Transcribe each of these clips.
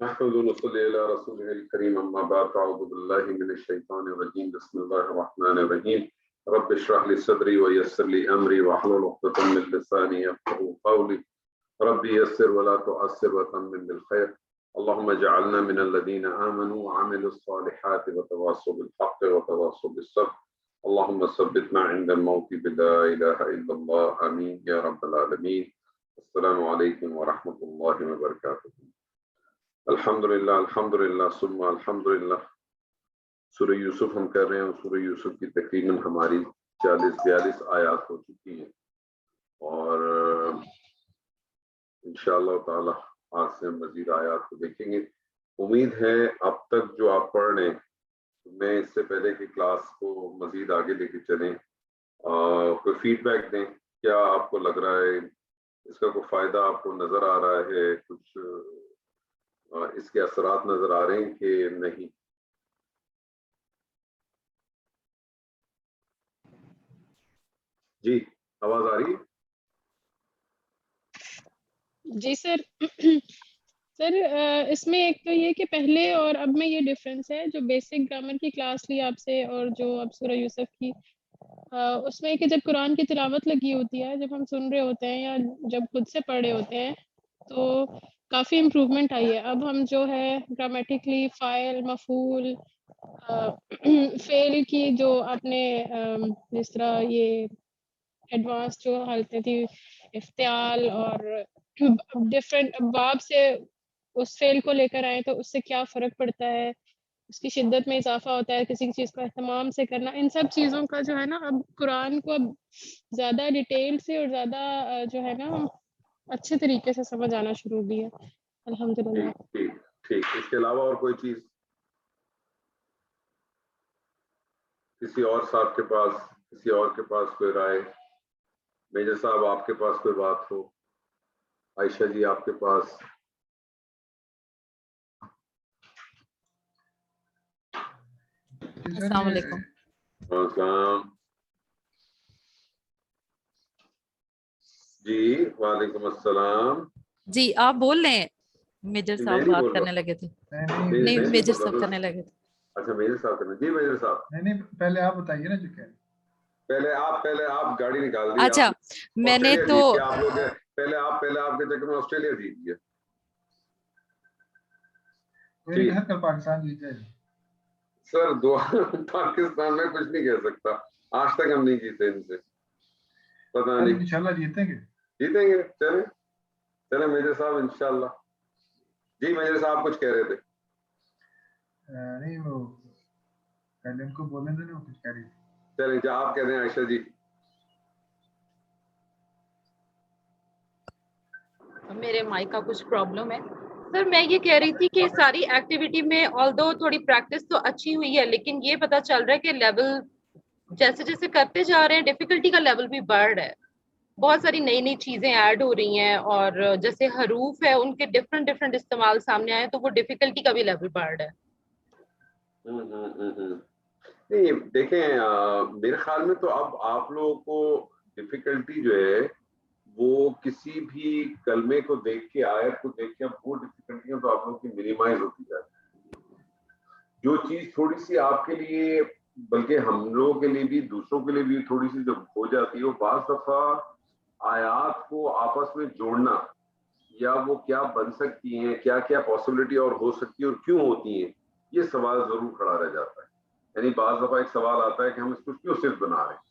نحمد ونصلي على رسوله الكريم أما بعد أعوذ بالله من الشيطان الرجيم بسم الله الرحمن الرحيم رب اشرح لي صدري ويسر لي أمري واحلل عقدة من لساني يفقهوا قولي ربي يسر ولا تعسر وتمم بالخير اللهم اجعلنا من الذين آمنوا وعملوا الصالحات وتواصوا بالحق وتواصوا بالصبر اللهم ثبتنا عند الموت بلا إله إلا الله آمين يا رب العالمين. السلام عليكم ورحمة الله وبركاته. الحمدللہ ثم الحمدللہ. سورہ یوسف ہم کر رہے ہیں. سورہ یوسف کی تقریباً ہماری 40-42 آیات ہو چکی ہیں اور انشاءاللہ تعالی آج سے ہم مزید آیات کو دیکھیں گے. امید ہے اب تک جو آپ پڑھ رہے ہیں میں اس سے پہلے کی کلاس کو مزید آگے لے کے چلیں. کوئی فیڈ بیک دیں. کیا آپ کو لگ رہا ہے اس کا کوئی فائدہ آپ کو نظر آ رہا ہے؟ کچھ اس کے اثرات نظر آ رہے ہیں کہ نہیں؟ جی آواز آ رہی ہے؟ جی سر. سر اس میں ایک تو یہ کہ پہلے اور اب میں یہ ڈفرینس ہے جو بیسک گرامر کی کلاس لی آپ سے اور جو اب سورہ یوسف کی اس میں کہ جب قرآن کی تلاوت لگی ہوتی ہے جب ہم سن رہے ہوتے ہیں یا جب خود سے پڑھ رہے ہوتے ہیں تو کافی امپروومنٹ آئی ہے. اب ہم جو ہے گرامیٹیکلی فاعل مفعول فعل کی جو آپ نے جس طرح یہ ایڈوانس جو حالتیں تھی افتعال اور ڈفرینٹ باب سے اس فعل کو لے کر آئے تو اس سے کیا فرق پڑتا ہے، اس کی شدت میں اضافہ ہوتا ہے، کسی چیز کو اہتمام سے کرنا، ان سب چیزوں کا جو ہے نا اب قرآن کو اب زیادہ ڈیٹیل سے اور زیادہ جو ہے نا اچھے طریقے سے سمجھ آنا شروع ہوئی ہے الحمدللہ. ٹھیک ٹھیک. اس کے علاوہ اور کوئی چیز کسی اور صاحب کے پاس، کسی اور کے پاس کوئی رائے؟ میجر صاحب آپ کے پاس کوئی بات ہو؟ عائشہ جی آپ کے پاس؟ السلام علیکم. السلام. جی وعلیکم السلام. جی آپ بول رہے ہیں؟ میجر صاحب بات کرنے لگے تھے. نہیں میجر صاحب کرنے لگے تھے. اچھا میجر صاحب کرنے. جی میجر صاحب. نہیں پہلے آپ بتائیے نا جو کہ پہلے آپ گاڑی نکال دی. اچھا میں نے تو آپ لوگ پہلے آپ کے چکر میں آسٹریلیا جیت گیا. پاکستان جیت جائے سر پاکستان میں کچھ نہیں کہہ سکتا. آج تک ہم نہیں جیتے ان سے. پتہ نہیں انشاءاللہ جیتیں گے. چلیں میجر صاحب انشاءاللہ. جی میجر صاحب کچھ کہہ رہے تھے. نہیں وہ پہلے ان کو بولنے دیں نا وہ کچھ کہہ رہی تھی. چلیں جا آپ کہہ دیں عائشہ جی. میرے مائک کا کچھ پرابلم ہے. سر میں یہ کہہ رہی تھی کہ ساری ایکٹیویٹی میں آلدو تھوڑی پریکٹس تو اچھی ہوئی ہے لیکن یہ پتہ چل رہا ہے کہ لیول جیسے جیسے کرتے جا رہے ہیں ڈیفیکلٹی کا لیول بھی بڑھ رہا ہے. بہت ساری نئی چیزیں ایڈ ہو رہی ہیں اور جیسے حروف ہے ان کے ڈفرینٹ استعمال سامنے آئے تو وہ ڈیفیکلٹی کا بھی لیول بڑھ رہا ہے. نہیں دیکھیں میرے خیال میں تو اب آپ لوگوں کو ڈیفیکلٹی جو ہے وہ کسی بھی کلمے کو دیکھ کے آیت کو دیکھ کے وہ ڈیفیکلٹیاں تو آپ لوگوں کی منیمائز ہوتی جاتی ہیں. جو چیز تھوڑی سی آپ کے لیے بلکہ ہم لوگوں کے لیے بھی دوسروں کے لیے بھی تھوڑی سی جب ہو جاتی ہے وہ بعض دفعہ آیات کو آپس میں جوڑنا یا وہ کیا بن سکتی ہیں کیا کیا پاسبلٹی اور ہو سکتی ہے اور کیوں ہوتی ہیں یہ سوال ضرور کھڑا رہ جاتا ہے. یعنی بعض دفعہ ایک سوال آتا ہے کہ ہم اس کو کیوں صرف بنا رہے ہیں.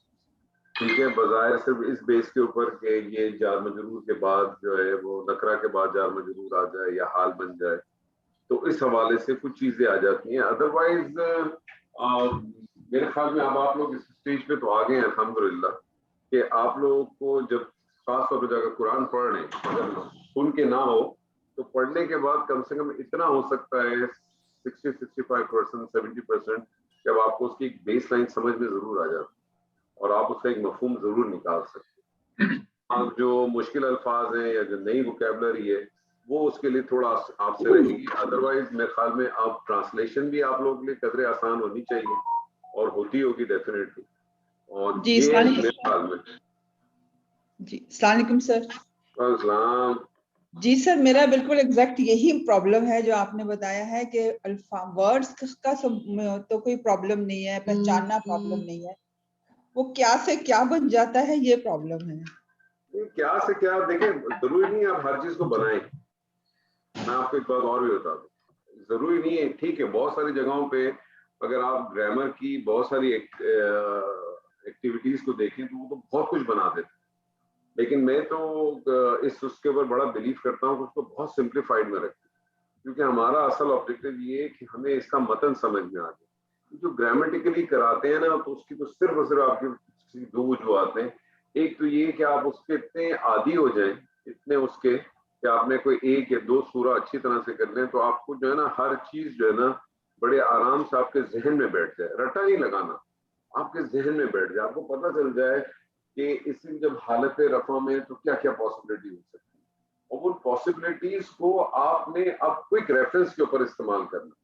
ٹھیک ہے بظاہر صرف اس بیس کے اوپر کہ یہ جار مجرور کے بعد جو ہے وہ نکرہ کے بعد جار مجرور آ جائے یا حال بن جائے تو اس حوالے سے کچھ چیزیں آ جاتی ہیں. ادروائز میرے خیال میں اب آپ لوگ اس اسٹیج پہ تو آ گئے ہیں الحمدللہ کہ آپ لوگوں کو جب خاص طور پہ جا کر قرآن پڑھ رہے ہیں اگر سن کے نہ ہو تو پڑھنے کے بعد کم سے کم اتنا ہو سکتا ہے 60-65% 70% جب آپ کو اس کی ایک بیس لائن سمجھ میں ضرور آ جاتی اور آپ اس کا ایک مفہوم ضرور نکال سکتے ہیں. اب جو مشکل الفاظ ہیں یا جو نئی ووکیبلری ہے وہ اس کے لیے تھوڑا آپ سے رہے گی. ادروائز میرے خیال میں اب ٹرانسلیشن بھی آپ لوگوں کے لیے قدرے آسان ہونی چاہیے اور ہوتی ہوگی ڈیفینیٹلی. اور جی یہ السلام میرے خیال میں. جی السلام علیکم سر. السلام. جی سر میرا بالکل ایگزیکٹ یہی پرابلم ہے جو آپ نے بتایا ہے کہ ورڈز کا تو کوئی پرابلم نہیں ہے, پہچاننا پرابلم نہیں ہے, وہ کیا سے کیا بن جاتا ہے یہ پرابلم ہے. کیا سے کیا دیکھیں, ضروری نہیں آپ ہر چیز کو بنائیں. میں آپ کو ایک بات اور بھی بتا دوں, ضروری نہیں ہے, ٹھیک ہے بہت ساری جگہوں پہ اگر آپ گرامر کی بہت ساری ایکٹیویٹیز کو دیکھیں تو وہ تو بہت کچھ بنا دیتے, لیکن میں تو اس کے اوپر بڑا بلیو کرتا ہوں کہ اس کو بہت سمپلیفائڈ میں رکھیں, کیونکہ ہمارا اصل آبجیکٹو یہ ہے کہ ہمیں اس کا متن سمجھ میں آ جائے. جو گرامیٹیکلی کراتے ہیں نا تو اس کی تو صرف اور صرف آپ کی دو وجوہات ہیں. ایک تو یہ کہ آپ اس کے اتنے عادی ہو جائیں, اتنے اس کے کہ آپ نے کوئی ایک یا دو سورہ اچھی طرح سے کر لیں تو آپ کو جو ہے نا ہر چیز جو ہے نا بڑے آرام سے آپ کے ذہن میں بیٹھ جائے. رٹا نہیں لگانا, آپ کے ذہن میں بیٹھ جائے, آپ کو پتہ چل جائے کہ اس میں جب حالت رفع میں تو کیا کیا پاسبلٹی ہو سکتی ہے, اور ان پاسبلٹیز کو آپ نے اب کوئک ریفرنس کے اوپر استعمال کرنا.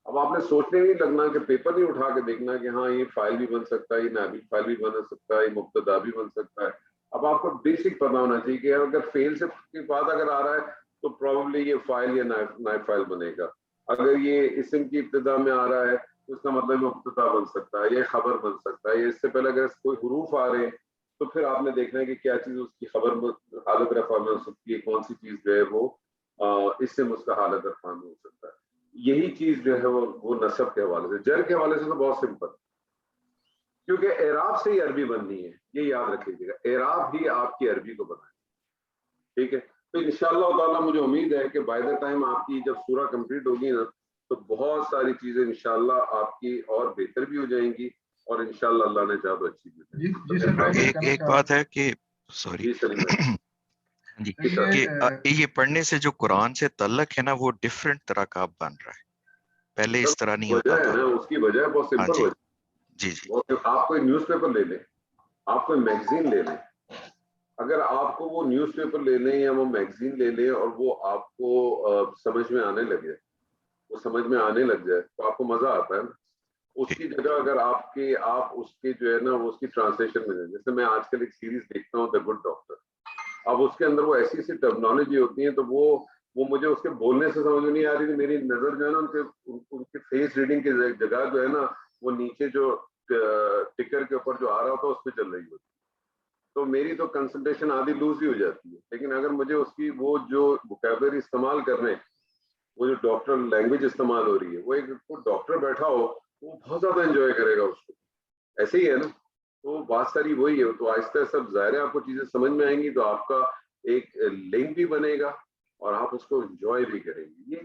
اب آپ نے سوچنے نہیں لگنا کہ پیپر نہیں اٹھا کے دیکھنا کہ ہاں یہ فائل بھی بن سکتا ہے, یہ نائب فائل بھی بن سکتا ہے, یہ مبتدا بھی بن سکتا ہے. اب آپ کو بیسک پتا ہونا چاہیے کہ اگر فیل سے کے بعد اگر آ رہا ہے تو پروبیبلی یہ فائل یا نائب فائل بنے گا. اگر یہ اسم کی ابتدا میں آ رہا ہے تو اس کا مطلب مبتدا بن سکتا ہے, یہ خبر بن سکتا ہے. یہ اس سے پہلے اگر کوئی حروف آ رہے ہیں تو پھر آپ نے دیکھنا ہے کہ کیا چیز اس کی خبر حالت رفع میں ہو سکتی ہے, کون سی چیز جو ہے وہ اس سے اس کا حالت رفع میں ہو سکتا ہے. یہی چیز جو ہے وہ نسب کے حوالے سے. جر کے حوالے سے تو بہت سمپل, کیونکہ اعراب سے ہی عربی بننی ہے, یہ یاد رکھ لیجیے گا, اعراب ہی آپ کی عربی کو بنائے. ٹھیک ہے, تو انشاءاللہ تعالیٰ مجھے امید ہے کہ بائی دا ٹائم آپ کی جب سورہ کمپلیٹ ہوگی نا تو بہت ساری چیزیں انشاءاللہ آپ کی اور بہتر بھی ہو جائیں گی, اور انشاءاللہ اللہ نے چاہا تو اچھی بھی. ایک بات ہے کہ سوری جی کہ یہ پڑھنے سے جو قرآن سے تعلق ہے نا وہ ڈفرینٹ طرح کا بن رہا ہے, پہلے اس طرح نہیں ہوتا تھا. اس کی وجہ بہت سمپل وجہ. جی جی, آپ کوئی نیوز پیپر لے لیں, آپ کوئی میگزین لے لیں, اگر آپ کو وہ نیوز پیپر لے لیں یا وہ میگزین لے لیں اور وہ آپ کو سمجھ میں آنے لگے, وہ سمجھ میں آنے لگ جائے تو آپ کو مزہ آتا ہے نا. اس کی جگہ اگر آپ اس کے جو ہے نا وہ اس کی ٹرانسلیشن میں, جیسے میں آج کل ایک سیریز دیکھتا ہوں دا گڈ ڈاکٹر, اب اس کے اندر وہ ایسی ایسی ٹرمنالوجی ہوتی ہے تو وہ مجھے اس کے بولنے سے سمجھ میں نہیں آ رہی تھی. میری نظر جو ہے نا ان کے فیس ریڈنگ کی جگہ جو ہے نا وہ نیچے جو ٹکر کے اوپر جو آ رہا ہوتا ہے اس پہ چل رہی ہوتی, تو میری تو کنسنٹریشن آدھی لوز ہی ہو جاتی ہے. لیکن اگر مجھے اس کی وہ جو ووکیبلری استعمال کرنے, وہ جو ڈاکٹر لینگویج استعمال ہو رہی ہے, وہ ایک ڈاکٹر بیٹھا ہو وہ بہت زیادہ انجوائے کرے گا اس کو. ایسے ہی ہے نا, تو بات ساری وہی ہے. تو آہستہ سب ظاہر ہے آپ کو چیزیں سمجھ میں آئیں گی تو آپ کا ایک لنک بھی بنے گا اور آپ اس کو انجوائے بھی کریں گے.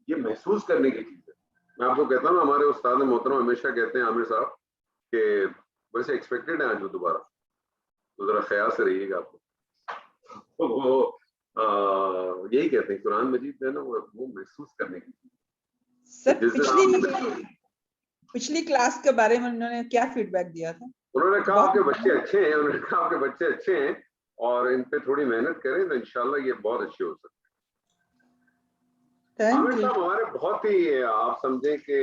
یہ محسوس کرنے کی چیز ہے. میں آپ کو کہتا ہوں ہمارے استاد محترم ہمیشہ کہتے ہیں عامر صاحب کہ ویسے ایکسپیکٹڈ ہے آج وہ دوبارہ, تو ذرا خیال سے رہیے گا. آپ کو وہ یہی کہتے ہیں قرآن مجید ہے نا وہ محسوس کرنے کی چیز. سر پچھلی کلاس کے بارے میں انہوں نے کیا فیڈ بیک دیا تھا؟ انہوں نے کہا آپ کے بچے اچھے ہیں, انہوں نے کہا آپ کے بچے اچھے ہیں اور ان پہ تھوڑی محنت کریں تو انشاءاللہ یہ بہت اچھے ہو سکتے ہیں. عامر صاحب ہمارے بہت ہی آپ سمجھیں کہ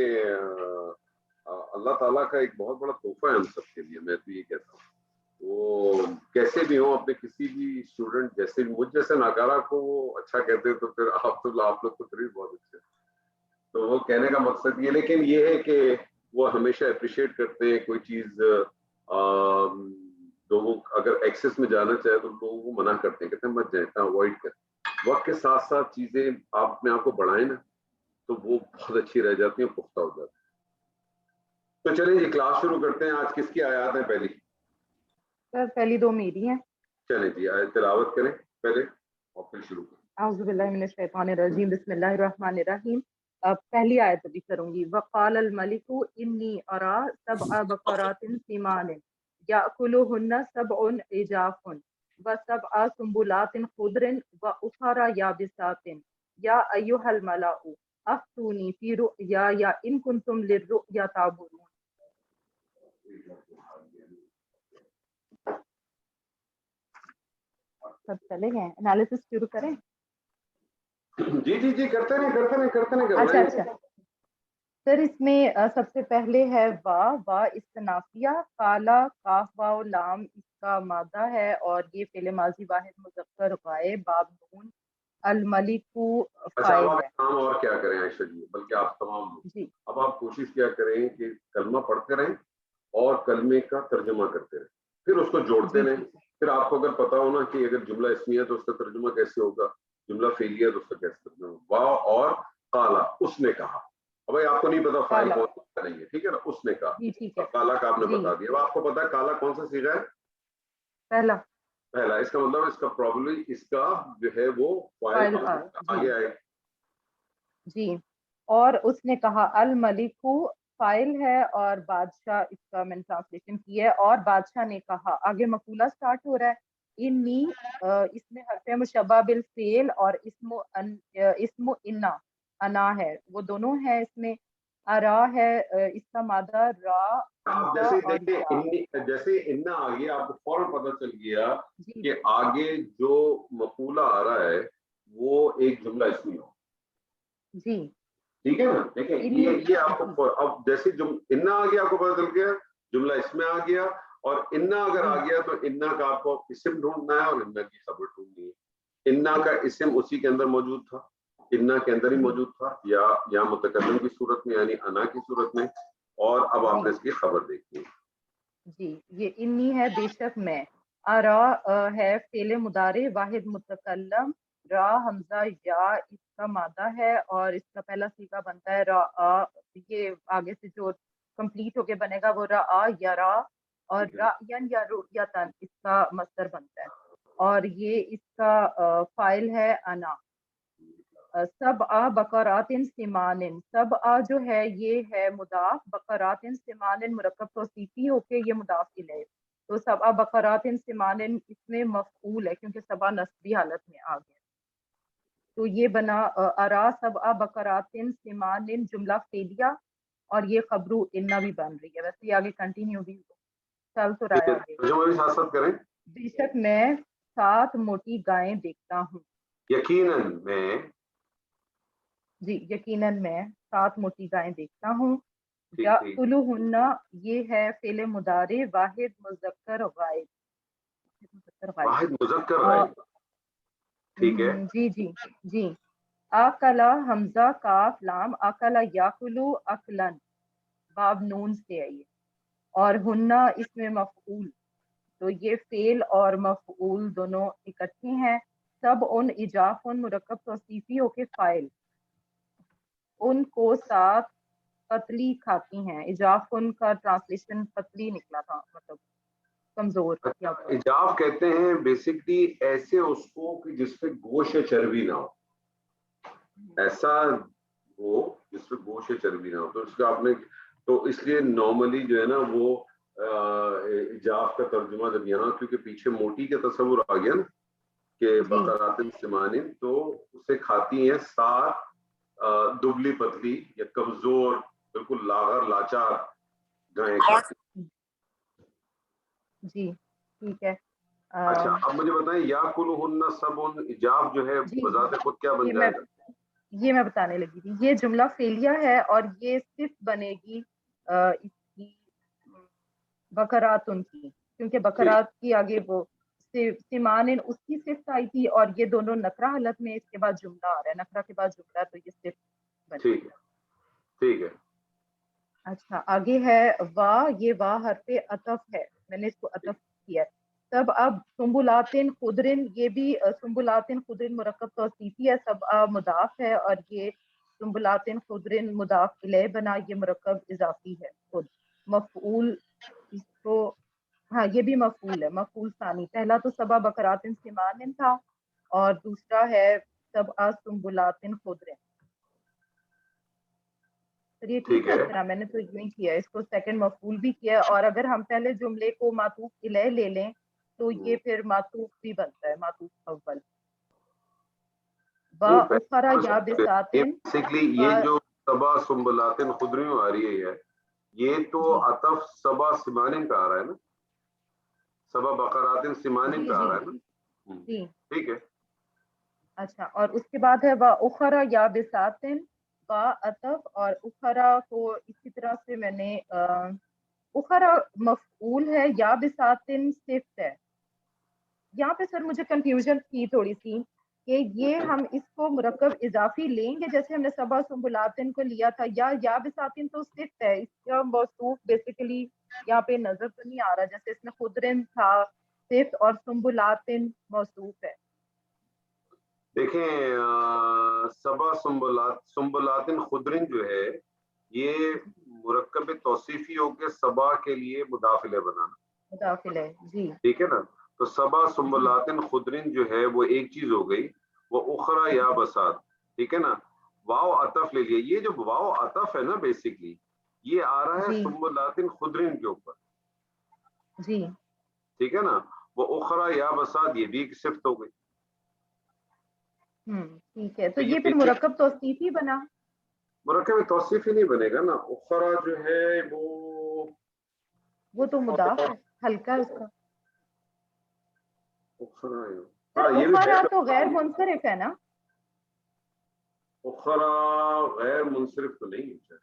اللہ تعالیٰ کا ایک بہت بڑا تحفہ ہے ہم سب کے لیے. میں تو یہ کہتا ہوں وہ کیسے بھی ہوں, اپنے کسی بھی اسٹوڈنٹ جیسے بھی, مجھ جیسے ناکارہ کو وہ اچھا کہتے تو پھر آپ لوگ تو پھر بھی بہت اچھے. تو وہ کہنے کا مقصد یہ, لیکن یہ ہے کہ وہ ہمیشہ اپریشیٹ کرتے ہیں کوئی چیز لوگوں اگر ایکسس میں جانا چاہے تو لوگوں کو منع کرتے ہیں, کہتے ہیں مت جائیں, اوائڈ کریں. وقت کے ساتھ ساتھ چیزیں آپ اپنے آپ کو بڑھائیں نا تو وہ بہت اچھی رہ جاتی ہیں, پختہ ہو جاتی ہیں. تو چلیں جی کلاس شروع کرتے ہیں. آج کس کی آیات ہیں پہلی؟ سر پہلی دو میری ہیں. چلیں جی آیت تلاوت کریں پہلے اور پھر شروع کریں. اعوذ باللہ من الشیطان الرجیم, بسم اللہ الرحمن الرحیم. پہلی آیت بھی کروں گی. وقال الملک انی ارا سبع بقرات سمان یاکلہن سبع عجاف وسبع سنبلات خضر واخر یابسات یا ایھا الملأ افتونی فی رؤیایا ان کنتم للرؤیا تعبرون. سب چلے گئے, انالیسس شروع کریں؟ جی کرتے رہیں. اچھا سر اس میں سب سے پہلے ہے وا استنافیہ. کالا کاف واو لام اس کا مادہ ہے اور یہ فعل ماضی واحد مذکر غائب. باب نون الملکو اچھا فائل اب ہے. آپ کام اور کیا کریں عائشہ جی، بلکہ آپ تمام لوگ جی اب آپ کوشش کیا کریں کہ کلمہ پڑھتے رہیں اور کلمے کا ترجمہ کرتے رہیں، پھر اس کو جوڑتے جی رہیں. پھر آپ کو اگر پتا ہونا کہ اگر جملہ اسمیہ ہے تو اس کا ترجمہ کیسے ہوگا، جملہ فعلیہ ہے تو اس کا کیسے ترجمہ ہوگا. وا اور قالا اس نے کہا، اب بھائی آپ کو نہیں پتا فائل کالا. کون سا نہیں ہے، ٹھیک ہے نا، اس نے کہا. جی ٹھیک ہے. اب کالا کا آپ نے جی بتا دیا. اب آپ کو پتا ہے کالا کون سا صیغہ ہے؟ پہلا. پہلا. اس کا مطلب اس کا پرابلی اس کا جو ہے وہ فائل فائل جی آگے آئے. جی. اور اس نے کہا الملکو فائل ہے اور بادشاہ، اس کا میں نے ٹرانسلیشن کی ہے. اور بادشاہ نے کہا، آگے مقولہ سٹارٹ ہو رہا ہے. انی اس میں حرف مشبہ بالفعل اور اسم انا انا ہے، وہ دونوں ہیں اس میں. ارا ہے اس کا مادہ را آپ حمزہ جیسے اور یا. دیکھیں جیسے انا آ گیا آپ کو فوراً پتہ چل گیا جی کہ آگے جو مقولہ آ رہا ہے وہ ایک جملہ اسمی ہو. جی ٹھیک ہے نا. دیکھیں یہ آپ کو اب جیسے انا آ گیا آپ کو پتہ چل گیا جملہ اس میں آ گیا. اور انا اگر آ گیا تو انا کا آپ کو اسم ڈھونڈنا ہے اور انا کی خبر ڈھونڈنی ہے. انا کا اسم اسی کے اندر موجود تھا، انا کے اندر ہی موجود تھا، یا متکلم کی صورت میں یعنی انا کی صورت میں. اور اب آپ نے اس کی خبر دیکھی ہے. جی یہ انی ہے بے شک میں. ارا ہے فعل مضارع واحد متکلم، را حمزہ یا اس کا مادہ ہے اور اس کا پہلا صیغہ بنتا ہے را. یہ آگے سے جو کمپلیٹ ہو کے بنے گا وہ را یا را، اور را یا رو یا تن اس کا مصدر بنتا ہے. اور یہ اس کا فائل ہے انا. سبع بقرات سمان، سبع جو ہے یہ ہے مضاف، بقرات سمان مرکب توصیفی ہو کے یہ مضاف الیہ. تو سبع بقرات سمان اس میں مفعول ہے کیونکہ سبع نصبی حالت میں آ گیا. تو یہ بنا ارا سبع بقرات سمان جملہ فعلیہ، اور یہ خبر انا بھی بن رہی ہے. ویسے یہ آگے کنٹینیو بھی چل تو رہا ہے آگے. ترجمہ بھی ساتھ ساتھ کریں. بے شک میں 7 موٹی گائیں دیکھتا ہوں. یقیناً میں، جی یقیناً میں 7 موٹی گائیں دیکھتا ہوں. ٹھیک ٹھیک یأکلہن یہ ہے فعل مضارع واحد مذکر غائب. واحد مذکر غائب. ٹھیک ہے. جی جی جی. آکلا حمزہ کاف لام، آکلا یاکلو اکلن باب نون سے ہے یہ. اور ہنہ اس میں مفعول، تو یہ فعل اور مفعول دونوں اکٹھے ہیں. سب ان اجاف ان مرکب توصیفی ہو کے فائل، ان کو 7 پتلی کھاتی ہیں. اجاف ان کا ٹرانسلیشن پتلی نکلا تھا، مطلب کمزور. اجاف کہتے ہیں بیسکلی ایسے اس کو کہ جس پہ گوشت چربی نہ ہو، ایسا ہو جس پہ گوشت چربی نہ ہو. تو اس کا آپ نے تو اس لیے نارملی جو ہے نا وہ اجاف کا ترجمہ جب یہاں کیونکہ پیچھے موٹی کا تصور آ گیا نا کہ بقرات سمان، تو اسے کھاتی ہیں 7 دبلی پتلی یا کمزور بالکل لاغر لاچار گائیں کھاتی. جی ٹھیک ہے. اچھا اب مجھے بتائیں یا کلہن سبن، اجاف جو ہے بذات خود کیا بن جائے گا؟ یہ میں بتانے لگی تھی. یہ جملہ فعلیہ ہے اور یہ صرف بنے گی اس کی بقراتن کی، کیونکہ بقرات کی آگے وہ سمان اس کی صفت آئی تھی اور یہ دونوں نکرہ حالت میں اس کے بعد جملہ آ رہا ہے، نکرہ کے بعد جملہ، تو یہ صرف بنے. ٹھیک ہے ٹھیک ہے. اچھا آگے ہے وا، یہ وا حرف عطف ہے، میں نے اس کو عطف کیا ہے. سب اب سنبلاتن خضرن، یہ بھی سنبلاتن خضرن مرکب توصیفی ہے، سب مضاف ہے اور یہ سنبلاتن خضرن مضاف الیہ بنا، یہ مرکب اضافی ہے خود. مفعول اس کو، ہاں یہ بھی مفعول ہے، مفعول ثانی. پہلا تو سبع بقرات سمان تھا اور دوسرا ہے سبع سنبلات خضر. یہ ٹھیک ہے اس طرح، میں نے تو یوں ہی کیا، اس کو سیکنڈ مفعول بھی کیا. اور اگر ہم پہلے جملے کو معطوف الیہ لے لیں تو یہ پھر معطوف بھی بنتا ہے، معطوف اول. با اخرى یا بساتن، بیسیکلی یہ جو سبع سنبلات خضر آ رہی ہے یہ تو عطف سبع سمان کا آ رہا ہے نا، سبع بقرات سمان کا آ رہا ہے نا. جی ٹھیک ہے. اچھا اور اس کے بعد ہے با اخرى یا بساتن، با عطف اور اخرى کو اسی طرح سے میں نے اخرى مفعول ہے، یا بساتن صفت ہے. یہاں پہ سر مجھے کنفیوژن تھی تھوڑی سی کہ یہ ہم اس کو مرکب اضافی لیں گے جیسے ہم نے سبا سنبلاتن کو لیا تھا، یا بساتن تو صفت ہے، اس کا موصوف بیسیکلی یہاں پہ نظر تو نہیں آ رہا، جیسے اس میں خضرن تھا صفت اور سنبلاتن موصوف ہے. دیکھیں سبا سنبلاتن خضرن جو ہے یہ مرکب توصیفی ہو کے سبا کے لیے مداخلے بنانا، مداخلے جی ٹھیک ہے نا. تو سبا سنبلاتن خضرن جو ہے وہ ایک چیز ہو گئی، وہ اخرى یا بسات، ٹھیک ہے نا. واو عطف لے لیا، یہ جو واو عطف ہے نا بیسیکلی یہ آ رہا ہے سنبلاتن خضرن کے اوپر جی، ٹھیک ہے نا. وہ اخرى یا بسات یہ بھی ایک صفت ہو گئی. ٹھیک ہے، تو یہ پھر مرکب توصیفی بنا. مرکب توصیفی نہیں بنے گا نا، اخرى جو ہے وہ تو مضاف ہے، ہلکا اس کا. اخرى تو غیر منصرف ہے نا. اخرى غیر منصرف تو نہیں ہے،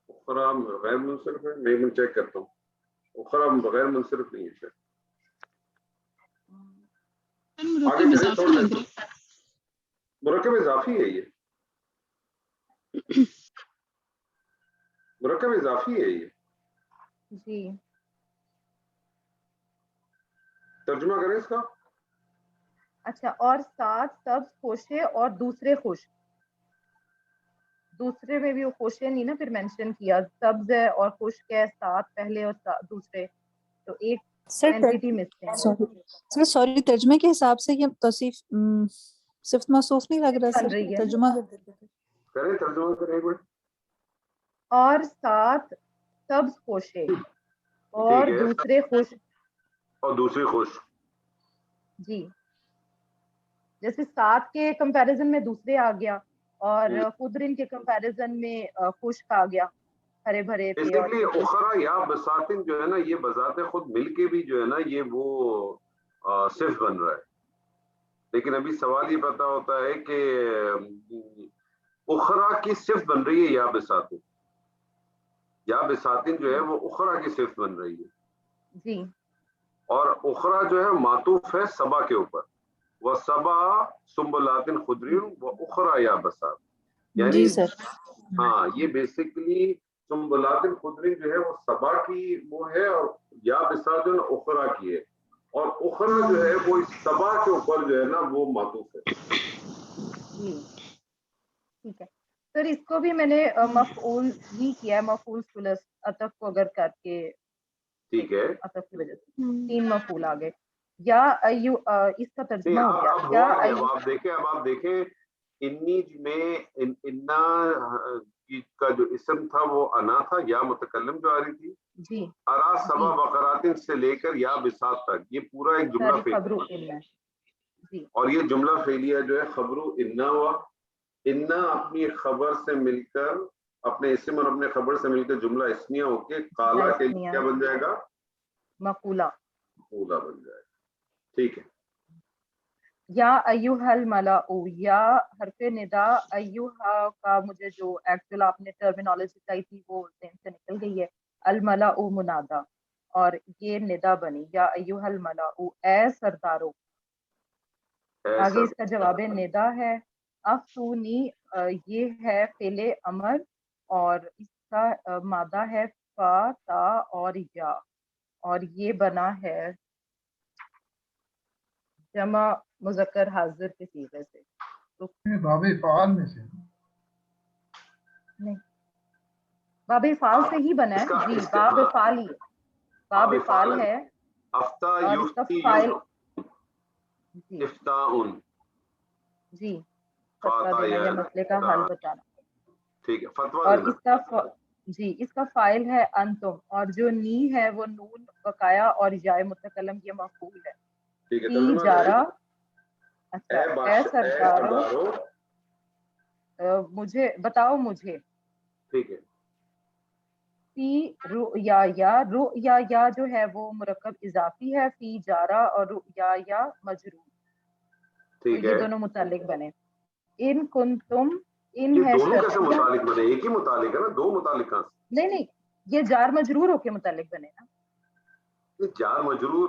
اخرى غیر منصرف ہے، میں چیک کرتا ہوں. اخرى غیر منصرف نہیں ہے، مرکب اضافی ہے، یہ مرکب اضافی ہے یہ. جی ترجمہ کریں اس کا. اچھا، اور ساتھ سبز خوشے اور دوسرے خوش، دوسرے میں بھی وہ خوشے نہیں نا پھر مینشن کیا، سبز ہے اور خشک ہے، ساتھ پہلے اور دوسرے، تو ایک اینٹیٹی مسنگ. سوری ترجمے کے حساب سے یہ توصیف صفت موصوف نہیں لگ رہا بن سر، رہی ہے. ترجمہ کریں، ترجمہ کریں ایک منٹ. اور ساتھ سبز خوشے اور دوسرے خوش، اور دوسری خوش، جی جیسے ساتھ کے کمپیریزن میں دوسرے آ گیا اور خضرن کے کمپیریزن میں خشک آ گیا، ہرے بھرے تھے. بیسیکلی اخرى یا بساتن جو ہے نا یہ بذات خود مل کے بھی جو ہے نا یہ وہ صرف بن رہا ہے. لیکن ابھی سوال یہ پتا ہوتا ہے کہ اخرى کی صفت بن رہی ہے یا بساتن، یا بساتن جو ہے وہ اخرى کی صفت بن رہی ہے جی، اور اخرى جو ہے معطوف ہے سبا کے اوپر، وہ سبا سنبلاتن خضرن و اخرى یا بسات، یعنی ہاں یہ بیسیکلی سنبلاتن خضرن جو ہے وہ سبا کی وہ ہے اور یا بسات جو ہے اخرى کی ہے، اور اخرى جو ہے وہ اس سبا کے اوپر جو ہے نا وہ معطوف ہے. ٹھیک ہے سر، اس کو بھی میں نے مفعول ہی کیا ہے، مفعول ثلث عطف کو اگر کر کے، ٹھیک ہے، عطف کی وجہ سے 3 مفعول آ گئے. یا ایو اس کا ترجمہ ہو گیا یا ایو. اب آپ دیکھیں انی میں انا کا جو اسم تھا وہ انا تھا، یا متکلم جو آ رہی تھی جی، ارا سبا بقراتن سے لے کر یا بسات تک، یہ پورا ایک جملہ فعلیہ، جی، اور یہ جملہ فعلیہ جو ہے خبر انا ہوا. انا اپنی خبر سے مل کر، اپنے اسم اور اپنے خبر سے مل کر جملہ اسمیہ ہو کے قالا کے لیے کیا بن جائے گا؟ مقولہ، مقولہ بن جائے گا. ٹھیک ہے. یا ایوہ الملأ، یا حرف ندا، ایوہ کا مجھے جو ایکچوئل آپ نے ٹرمینالوجی بتائی تھی وہ ذہن سے نکل گئی ہے. الملأ منادا اور یہ ندا بنی، یا ایوہ الملأ اے سردارو. آگے اس کا جواب ندا ہے. افتونی یہ ہے فعل امر اور اس کا مادہ ہے فا تا اور یا، اور یہ بنا ہے جمع مذکر حاضر کے صیغے سے. تو باب فعال میں سے نہیں، باب فعال سے ہی بنا ہے جی، باب فعال ہی، باب فعال ہے اور اس کا فاعل جی جی فتویٰ دینا یا مسئلے کا حل بتانا. ٹھیک ہے، فتویٰ اور دینا. اس کا جی اس کا فاعل ہے انتم، اور جو نی ہے وہ نون بقایا اور یا متکلم یہ مفعول ہے. فی جارا، اچھا اے سردارو مجھے بتاؤ مجھے. ٹھیک ہے. فی رؤیا یا جو ہے وہ مرکب اضافی ہے، فی جارا اور رؤیا یا مجرور، تو یہ دونوں متعلق بنے. ان کنتم، ان ہے دونوں کیسے متعلق بنے؟ ایک ہی متعلق ہے نا، دو متعلق کہاں سے؟ نہیں، یہ جار مجرور ہو کے متعلق بنے نا. جار مجرور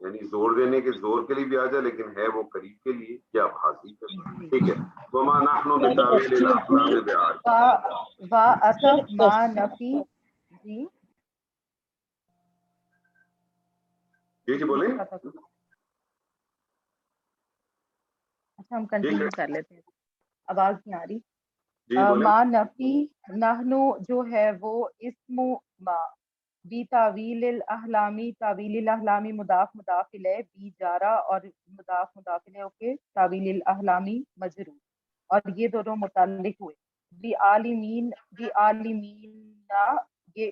یعنی زور دینے کے زور کے لیے بھی آ جائے لیکن ہے وہ قریب کے لیے یا حاصل کے لیے. ٹھیک ہے. وما نحن بتاویل الاحلام بعالم. وا عطف ما نفی. جی جی بولیں. اچھا ہم کنٹینیو کر لیتے ہیں, آواز نہیں آ رہی. جی بولیں. ما نفی نحنو جو ہے وہ اسم ما بی تعویل الاحلامی, تعویل الاحلامی مضاف مضاف الیہ, بی جارہ اور مضاف مضاف الیہ اوکے, تعویل الاحلامی مجرور, اور یہ دونوں متعلق ہوئے. بی عالمین, بی عالمینا یہ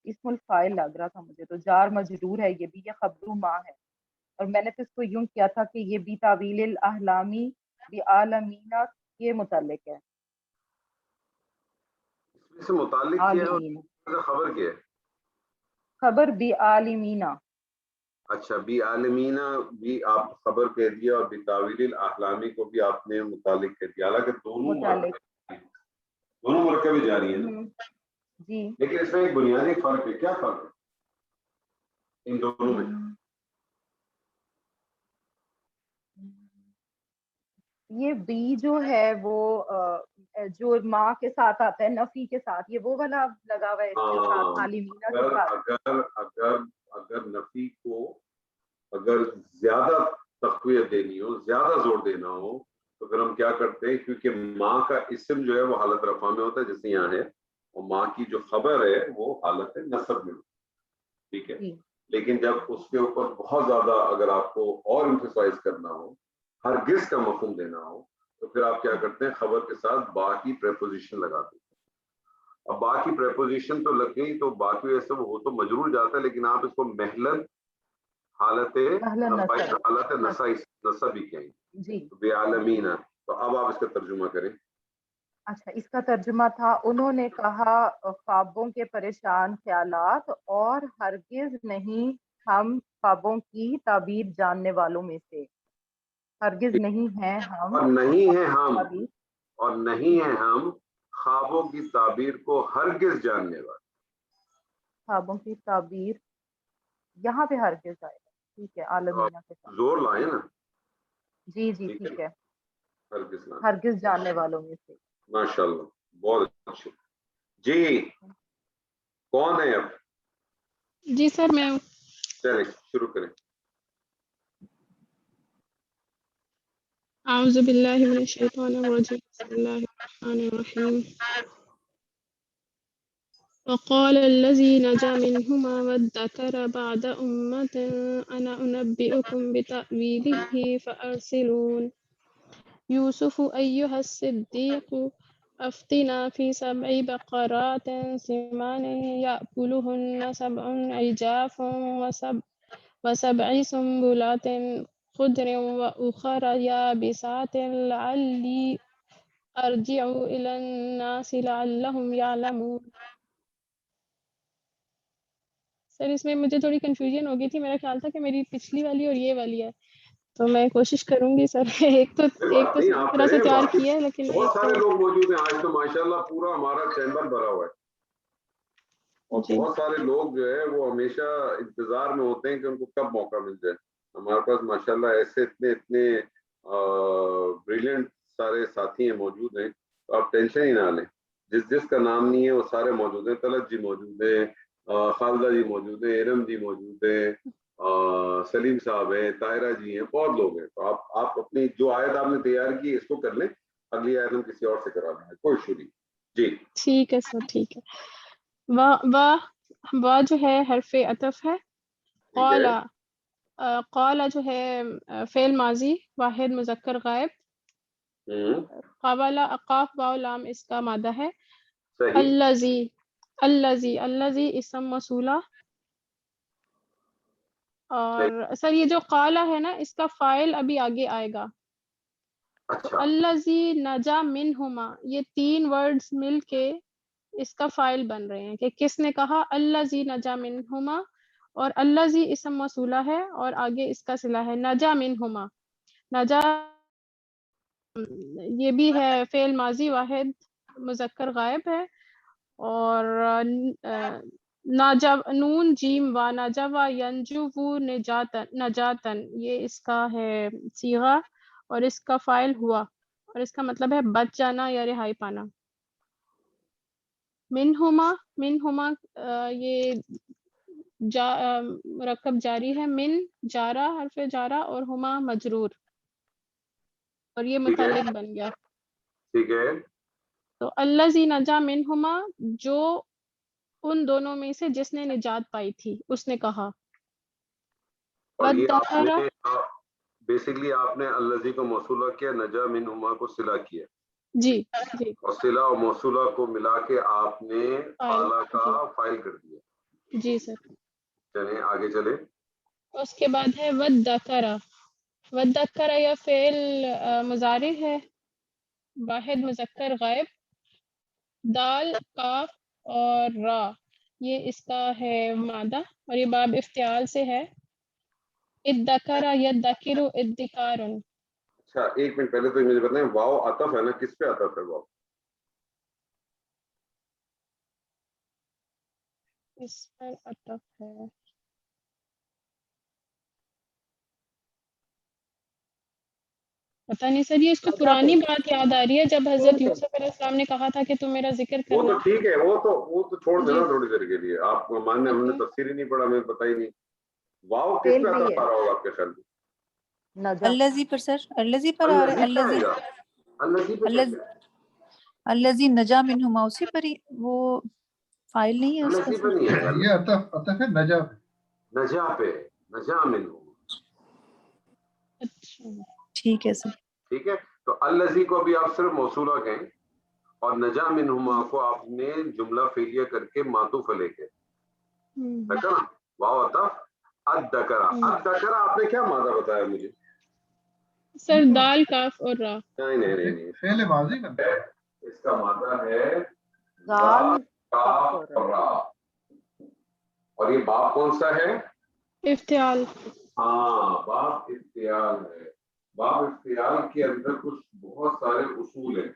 اسم الفاعل لگ رہا تھا مجھے, تو جار مجرور ہے یہ بھی, یہ خبر ما ہے, اور میں نے تو اس کو یوں کیا تھا کہ یہ بی تعویل الاحلامی بی عالمینا یہ متعلق ہے. اس سے متعلق کیا ہے اور خبر کیا ہے؟ خبر بی عالمینا. اچھا بی عالمینا بھی آپ خبر کہہ دیا اور بی تعویل الاحلامی کو بھی آپ نے متعلق کہہ دیا, حالانکہ دونوں مرکبیں جاری ہیں نا جی, لیکن اس میں ایک بنیادی فرق ہے. کیا فرق ہے ان دونوں میں؟ یہ بی جو ہے وہ جو ماں کے ساتھ آتا ہے نفی کے ساتھ, یہ وہ والا لگا ہوا ہے اس کے ساتھ عالمینا کے ساتھ. اگر نفی کو اگر زیادہ تقویت دینی ہو, زیادہ زور دینا ہو, تو پھر ہم کیا کرتے ہیں, کیونکہ ماں کا اسم جو ہے وہ حالت رفع میں ہوتا ہے جیسے یہاں ہے, اور ماں کی جو خبر ہے وہ حالت نصب میں ہوتی ہے. ٹھیک ہے. لیکن جب اس کے اوپر بہت زیادہ اگر آپ کو اور امفسائز کرنا ہو, ہرگز کا مفہوم دینا ہو, تو پھر آپ کیا کرتے ہیں, خبر کے ساتھ با کی پریپوزیشن لگاتے ہیں. اب با کی پریپوزیشن تو لگ گئی تو باقی ایسے وہ تو مجرور جاتا ہے, لیکن آپ اس کو محلن حالت نصبی کہیں بے عالمین. تو اب آپ اس کا ترجمہ کریں. اچھا اس کا ترجمہ تھا, انہوں نے کہا خوابوں کے پریشان خیالات, اور ہرگز نہیں ہم خوابوں کی تعبیر جاننے والوں میں سے, ہرگز نہیں ہیں ہم, اور نہیں ہیں ہم خوابوں کی تعبیر کو ہرگز جاننے والے. خوابوں کی تعبیر یہاں پہ ہرگز آئے گا. ٹھیک ہے, عالمینا کے ساتھ زور لائیں نا. جی ٹھیک ہے, ہرگز جاننے والوں میں سے. ماشاءاللہ بہت اچھا. جی کون ہے اب؟ جی سر میں. چلیں شروع کریں. اعوذ باللہ من الشیطان الرجیم, بسم اللہ الرحمن الرحیم. وقال الذي نجا منهما وادكر بعد أمة أنا أنبئكم بتأويله فأرسلون. يوسف أيها الصديق أفتنا في 7 بقرات سمان يأكلهن 7 عجاف و7 سنبلات خضر وأخر يابسات لعلي أرجع إلى الناس لعلهم يعلمون. سر اس میں مجھے تھوڑی کنفیوژن ہو گئی تھی, میرا خیال تھا کہ میری پچھلی والی اور یہ والی ہے, تو میں کوشش کروں گی سر. ایک تو طرح سے تیار کیا ہے لیکن بہت سارے لوگ موجود ہیں آج تو ماشاءاللہ پورا ہمارا چیمبر بھرا ہوا ہے, اور بہت سارے لوگ جو ہے وہ ہمیشہ انتظار میں ہوتے ہیں کہ ان کو کب موقع مل جائے. ہمارے پاس ماشاءاللہ ایسے اتنے بریلینٹ سارے ساتھی ہیں موجود ہیں, تو آپ ٹینشن ہی نہ لیں. جس کا نام نہیں ہے وہ سارے موجود ہیں. طلعت جی موجود ہیں, خالدہ جی موجود ہیں, ارم جی موجود ہیں, سلیم صاحب ہیں, طاہرہ جی ہیں, بہت لوگ ہیں. تو آپ اپنی جو آیت آپ نے تیار کی اس کو کر لیں, اگلی آیت ہم کسی اور سے کرا لیں گے, کوئی ایشو نہیں. جی ٹھیک ہے سر, ٹھیک ہے. وا جو ہے حرف عطف ہے. قالا جو ہے فعل ماضی واحد مذکر غائب. قابل قاف واو لام اس کا مادہ ہے. الذی اسم موصولہ. اور سر یہ جو قالا ہے نا, اس کا فاعل ابھی آگے آئے گا. الذی نجا منہما, یہ 3 ورڈز مل کے اس کا فاعل بن رہے ہیں کہ کس نے کہا الذی نجا منہما, اور الذی اسم موصولہ ہے اور آگے اس کا صلہ ہے نجا منہما. نجا یہ بھی ہے فعل ماضی واحد مذکر غائب ہے, اور ناجب نون جیم وا نجوا ینجو نجاتن نجاتن، یہ اس کا ہے صیغہ اور اس کا فاعل ہوا اور اس کا مطلب ہے بچ جانا یا رہائی پانا. منہما یہ مرکب جاری ہے، من جارہ حرف جارہ اور ہما مجرور اور یہ متعلق بن گیا. ٹھیک ہے. تو الذی نجا منہما، جو ان دونوں میں سے جس نے نجات پائی تھی، اس نے کہا. بیسیکلی آپ نے الذی کو موصولہ کیا، نجا منہما کو صلہ کیا. جی جی. اور صلہ اور موصولہ کو ملا کے آپ نے اعلیٰ کا فائل کر دیا. جی سر. چلیں آگے چلیں. اس کے بعد ہے وَالذَّكَرَ. وَالذَّكَرَ یا فعل مضارع ہے، واحد مذکر غائب، دال کاف اور را یہ اس کا ہے مادہ اور یہ باب افتعال سے ہے. اذکر یذکر اذکار. اچھا ایک منٹ پہلے تو مجھے بتائیں واو عطف ہے نا، کس پہ عطف ہے واو؟ اس پر عطف ہے پتہ نہیں سر، یہ اس کو پرانی بات یاد آ رہی ہے جب حضرت یوسف علیہ السلام نے کہا تھا کہ تم میرا ذکر کرنا. وہ تو ٹھیک ہے، وہ تو چھوڑ دینا تھوڑی دیر کے لیے. آپ کو ماننے ہم نے تفسیر ہی نہیں پڑھا، ہمیں پتہ ہی نہیں. واو کس پہ عطف آ رہا ہوگا آپ کے خیال میں؟ الذی پر سر، الذی پر آ رہا ہے. الذی نجا منہما اسی پر ہی، وہ فائل نہیں ہے اس کا. یہ عطف ہے نجا پہ. نجا پہ، نجا منہما. اچھا ٹھیک ہے سر. ٹھیک ہے. تو الذی کو بھی آپ صرف موصولہ کہیں اور نجا منہما کو آپ نے جملہ فعلیہ کر کے معطوف لے کے دیکھا نا. واو عطف الذکر. الذکر آپ نے کیا مادہ بتایا مجھے سر؟ دال کاف اور را. نہیں فعل ماضی کا اس کا مادہ ہے دال کاف اور را. اور یہ باب کون سا ہے؟ افتعال. ہاں باب افتعال ہے. باب افتعال کے اندر کچھ بہت سارے اصول ہیں.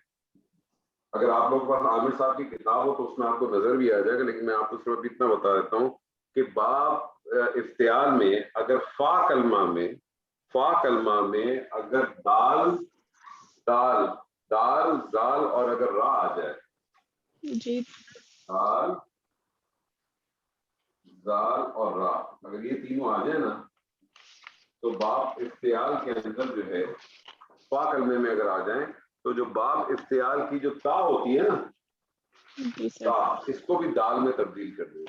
اگر آپ لوگ کے پاس عامر صاحب کی کتاب ہو تو اس میں آپ کو نظر بھی آ جائے گا، لیکن میں آپ کو صرف اتنا بتا دیتا ہوں کہ باب افتعال میں اگر فا کلمہ میں اگر دال زال اور اگر را آ جائے، جی دال زال اور را، اگر یہ تینوں آ جائے نا تو باب افتعال کے اندر جو ہے فا کلمے میں اگر آ جائیں تو جو باب افتعال کی جو تا ہوتی ہے نا، تا، اس کو بھی دال میں تبدیل کر دیں.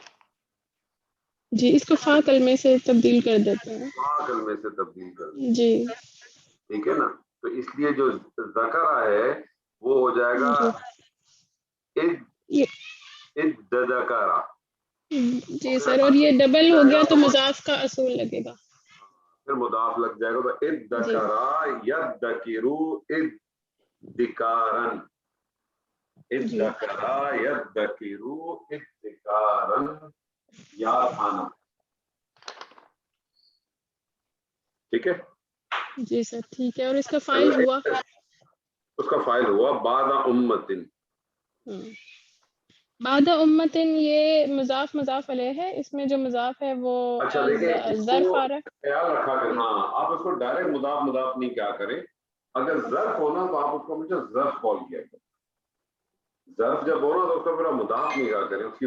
جی اس کو فا کلمے سے تبدیل کر دیتے ہیں. فا کلمے سے تبدیل کر دیں. جی ٹھیک ہے نا. تو اس لیے جو ذکرہ ہے وہ ہو جائے گا اذکرہ. جی سر. اور یہ ڈبل ہو گیا تو مضاف کا اصول لگے گا، پھر مضاف لگ جائے گا. تو اذکرہ یذکر اذکارن، اذکرہ یذکر اذکارن، یاد آنا. ٹھیک ہے. جی سر ٹھیک ہے. اور اس کا فائل ہوا، اس کا فائل ہوا بعد امتن. بعد امتن یہ مضاف علیہ ہے، اس میں جو مضاف ہے وہ ظرف آ رہا ہے. خیال رکھا کریں. ہاں آپ اس کو ڈائریکٹ مضاف نہیں کیا کریں. اگر ظرف ہونا تو آپ اس کو ہمیشہ ظرف کال کیا کریں. ظرف جب ہونا تو اس کو پھر مضاف نہیں کیا کریں. اس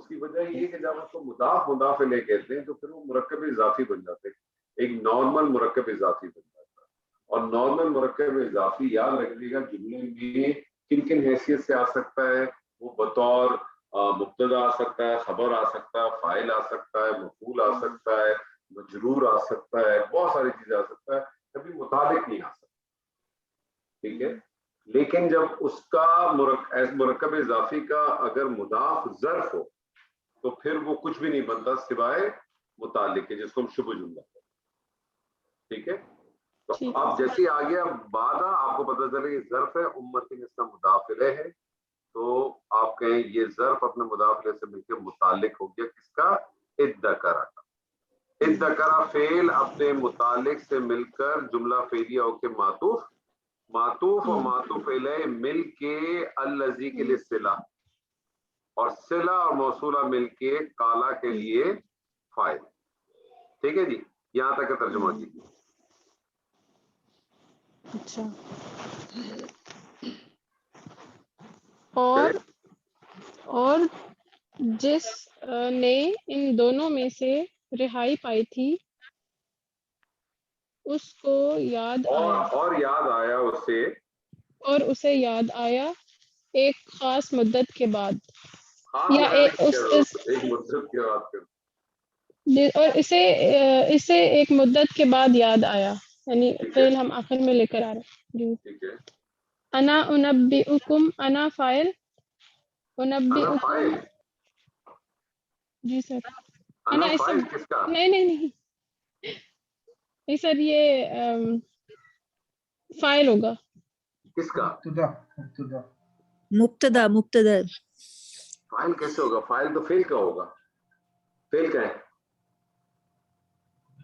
کی وجہ یہ کہ جب اس کو مضاف لے کہتے ہیں تو پھر وہ مرکب اضافی بن جاتے ہیں. ایک نارمل مرکب اضافی بن جاتا ہے. اور نارمل مرکب اضافی یاد رکھیے گا جملے میں کن حیثیت سے آ سکتا ہے. وہ بطور مبتدا آ سکتا ہے، خبر آ سکتا ہے، فاعل آ سکتا ہے، مفعول آ سکتا ہے، مجرور آ سکتا ہے، بہت ساری چیزیں آ سکتا ہے. کبھی متعلق نہیں آ سکتا. ٹھیک ہے. لیکن جب اس کا مرکب اضافی کا اگر مضاف ظرف ہو تو پھر وہ کچھ بھی نہیں بنتا سوائے متعلق کے، جس کو ہم شبہ جملہ کہتے ہیں. ٹھیک ہے. تو آپ جیسے آ گیا بعد، آپ کو پتہ چلے کہ ظرف ہے، امتن اس کا مضاف الیہ ہے، تو آپ کہیں یہ ظرف اپنے مضاف الیہ سے مل کے متعلق ہو گیا کس کا؟ اذکرہ کا. اذکرہ فعل اپنے متعلق سے مل کر جملہ فعلیہ ہو کے معطوف اور معطوف الیہ مل کے الذی کے لیے صلہ. اور صلہ اور موصولہ مل کے کالا کے لیے فاعل. ٹھیک ہے جی, یہاں تک کا ترجمہ کیجیے. اچھا. اور جس نے ان دونوں میں سے رہائی پائی تھی اس کو یاد آیا, اور یاد آیا اسے, اور اسے یاد آیا ایک خاص مدت کے بعد, یا ایک مدت کے بعد, اور اسے ایک مدت کے بعد یاد آیا, یعنی فعل ہم آخر میں لے کر آ رہے ہیں. جی ٹھیک ہے. انا انبئکم, انا فاعل, انبئکم. جی سر. انا اسم. کس کا؟ نہیں سر, یہ فاعل ہوگا. کس کا؟ مبتدا. فاعل کیسے ہوگا؟ فاعل تو فعل کا ہوگا. فعل کا ہے.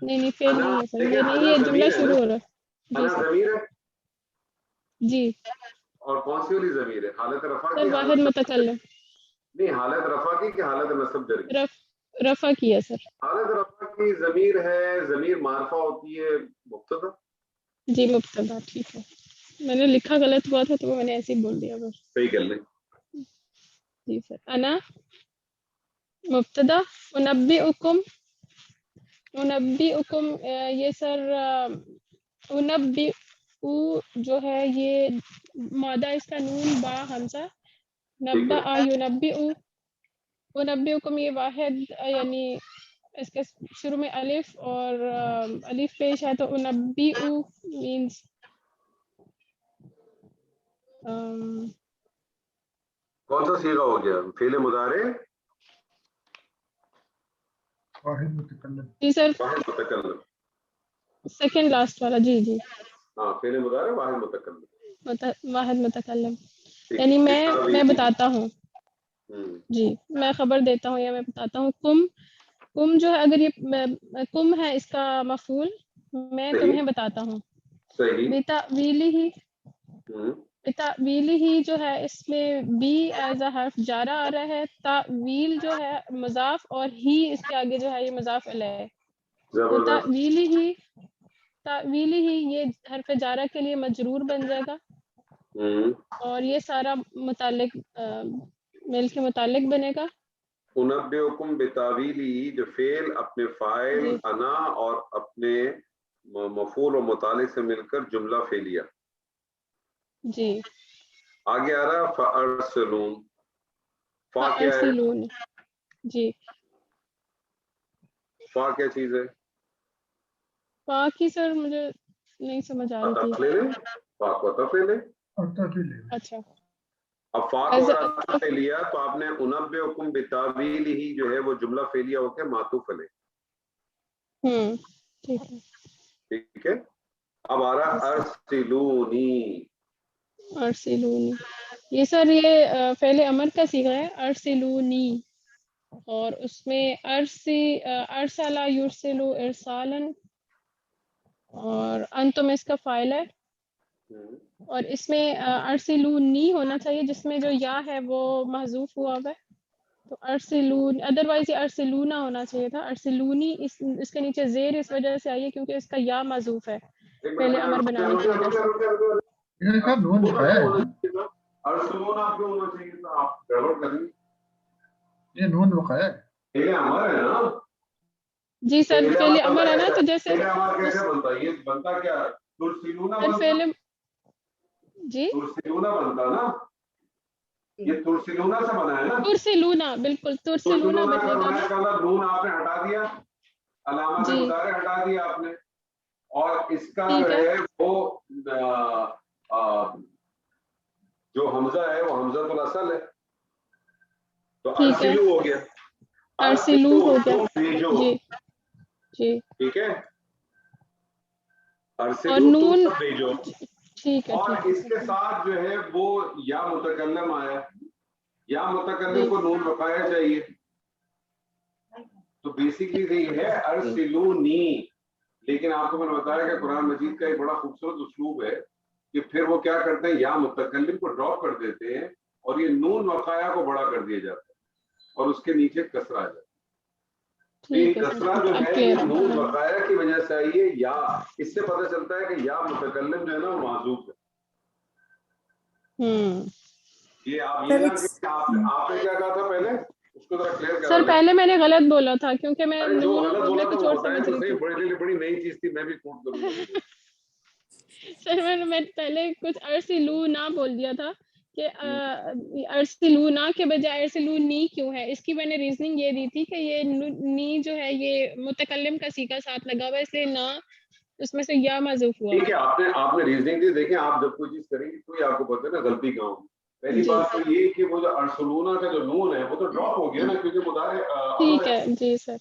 نہیں فعل نہیں ہے سر, یہ نہیں, یہ جملہ شروع ہو رہا ہے. انا ضمیر ہے جی. اور کون سی والی ضمیر ہے؟ حالت رفع سر کی, واحد متکلم. نہیں حالت رفع کی کہ حالت نصب جر کی؟ رفع کی ہے سر. حالت رفع کی ضمیر ہے, ضمیر معرفہ ہوتی ہے مبتدا. جی مبتدا. ٹھیک ہے, میں نے لکھا غلط ہوا تھا تو میں نے ایسے ہی بول دیا بس. صحیح کر لیں. جی سر. انا مبتدا, انبئکم یہ سر انبئ جو ہے یہ مادہ اس کا نون با حمزہ, نبأ ینبئ, انبئکم یہ واحد, یعنی اس کے شروع میں الف اور الف پیش ہے تو انبئ مینس کون سا صیغہ ہو گیا؟ فعل مضارع واحد متکلم. جی سر, واحد متکلم. سیکنڈ لاسٹ والا. جی ہاں فعل مضارع واحد متکلم. واحد متکلم, یعنی میں بتاتا ہوں. جی میں خبر دیتا ہوں یا میں بتاتا ہوں. کم جو ہے, اگر یہ کم ہے اس کا مفعول, میں تمہیں بتاتا ہوں. بتاویلی ہی جو ہے اس میں بی ایز اے حرف جارا آ رہا ہے. تاویل جو ہے مضاف اور ہی اس کے آگے جو ہے یہ مضاف الیہ ہے. تو تاویلی ہی یہ حرف جارہ کے لیے مجرور بن جائے گا, اور یہ سارا متعلق میل کے متعلق بنے گا. انبئکم بتاویلی, جو فعل اپنے فاعل انا اور اپنے مفعول و متعلق سے مل کر جملہ فعلیہ. جی آگے آ رہا فارسلون. فا کیا ہے؟ جی فا کیا چیز ہے؟ فا کی سر مجھے نہیں سمجھ آ رہی تھی. فا کو تفعیل ہے. اچھا, اب فا کو اگر سے لیا تو آپ نے انبئکم بتاویلہ جو ہے وہ جملہ فعلیہ ہو کے معطوف علیہ. ٹھیک ہے. اب آ رہا ارسلونی. یہ سر یہ فعل امر کا صیغہ ہے, ارسلونی, اور اس میں ارسلا یرسلو ارسالن, اور انتم اس کا فاعل ہے, اور اس میں ارسلونی ہونا چاہیے جس میں جو یا ہے وہ محذوف ہوا ہوا ہے. تو ارسلون, ادروائز یہ ارسلونا ہونا چاہیے تھا. ارسلونی اس کے نیچے زیر اس وجہ سے آئی ہے کیونکہ اس کا یا محذوف ہے پہلے امر بنانے کی وجہ سے. ارسلون آپ کیوں ہونا چاہیے تھا؟ آپ گڑبڑ کر رہی ہیں. یہ نون وقع ہے. پہلے امر ہے نا. جی سر پہلے امر ہے نا, تو جیسے پہلے امر کیسے بنتا ہے؟ یہ بنتا کیا؟ ترسلونا بنتا. جی ترسلونا بنتا نا, یہ ترسلونا سے بنا ہے نا. ترسلونا, بالکل ترسلونا بنے گا. نون آپ نے ہٹا دیا, علامت مضارع ہٹا دیا آپ نے, اور اس کا جو ہے وہ جو حمزہ ہے وہ حمزہ الاصل ہے, تو ارسلو ہو گیا. ارسلو ہو گیا. جی جی ٹھیک ہے. اور نون, ٹھیک ہے. اور اس کے ساتھ جو ہے وہ یا متکلم آیا, یا متکلم کو نون رفایا چاہیے. تو بیسکلی یہ ہے ارسلونی. لیکن آپ کو میں نے بتایا کہ قرآن مجید کا ایک بڑا خوبصورت اسلوب ہے کہ پھر وہ کیا کرتے ہیں, یا متکلم کو ڈراپ کر دیتے ہیں اور یہ نون وقایا کو بڑا کر دیا جاتا ہے. اور اس کے نیچے کسرہ آ جائے. یہ کسرہ جو ہے یہ نون وقایا کی وجہ سے آئی ہے, یا اس سے پتہ چلتا ہے کہ یا متکلم جو ہے نا معذوف ہے. یہ آپ یہ نہ آپ نے کیا کہا تھا پہلے, اس کو ذرا کلیئر کرا. سر پہلے میں نے غلط بولا تھا کیونکہ میں جو غلط بولا کچھ اور سمجھ رہی تھی. بڑی نئی چیز تھی, میں بھی کوٹ کروں گا. سر میں پہلے کچھ ارسلونا بول دیا تھا کہ ارسلونا کے بجائے ارسلونی کیوں ہے. اس کی میں نے ریزننگ یہ دی تھی کہ یہ نی جو ہے یہ متکلم کا سیکھا ساتھ لگا ہوا, اس لیے نہ اس میں سے یا معذوف ہوا. ٹھیک ہے, آپ نے ریزننگ دی. دیکھیں آپ جب کوئی چیز کریں گے کوئی آپ کو پتہ ہے نا غلطی کہاں ہوگی. پہلی بات تو یہ کہ وہ جو ارسلونا کا جو نون ہے وہ تو ڈراپ ہو گیا نا, کیونکہ مضارع. ٹھیک ہے جی سر.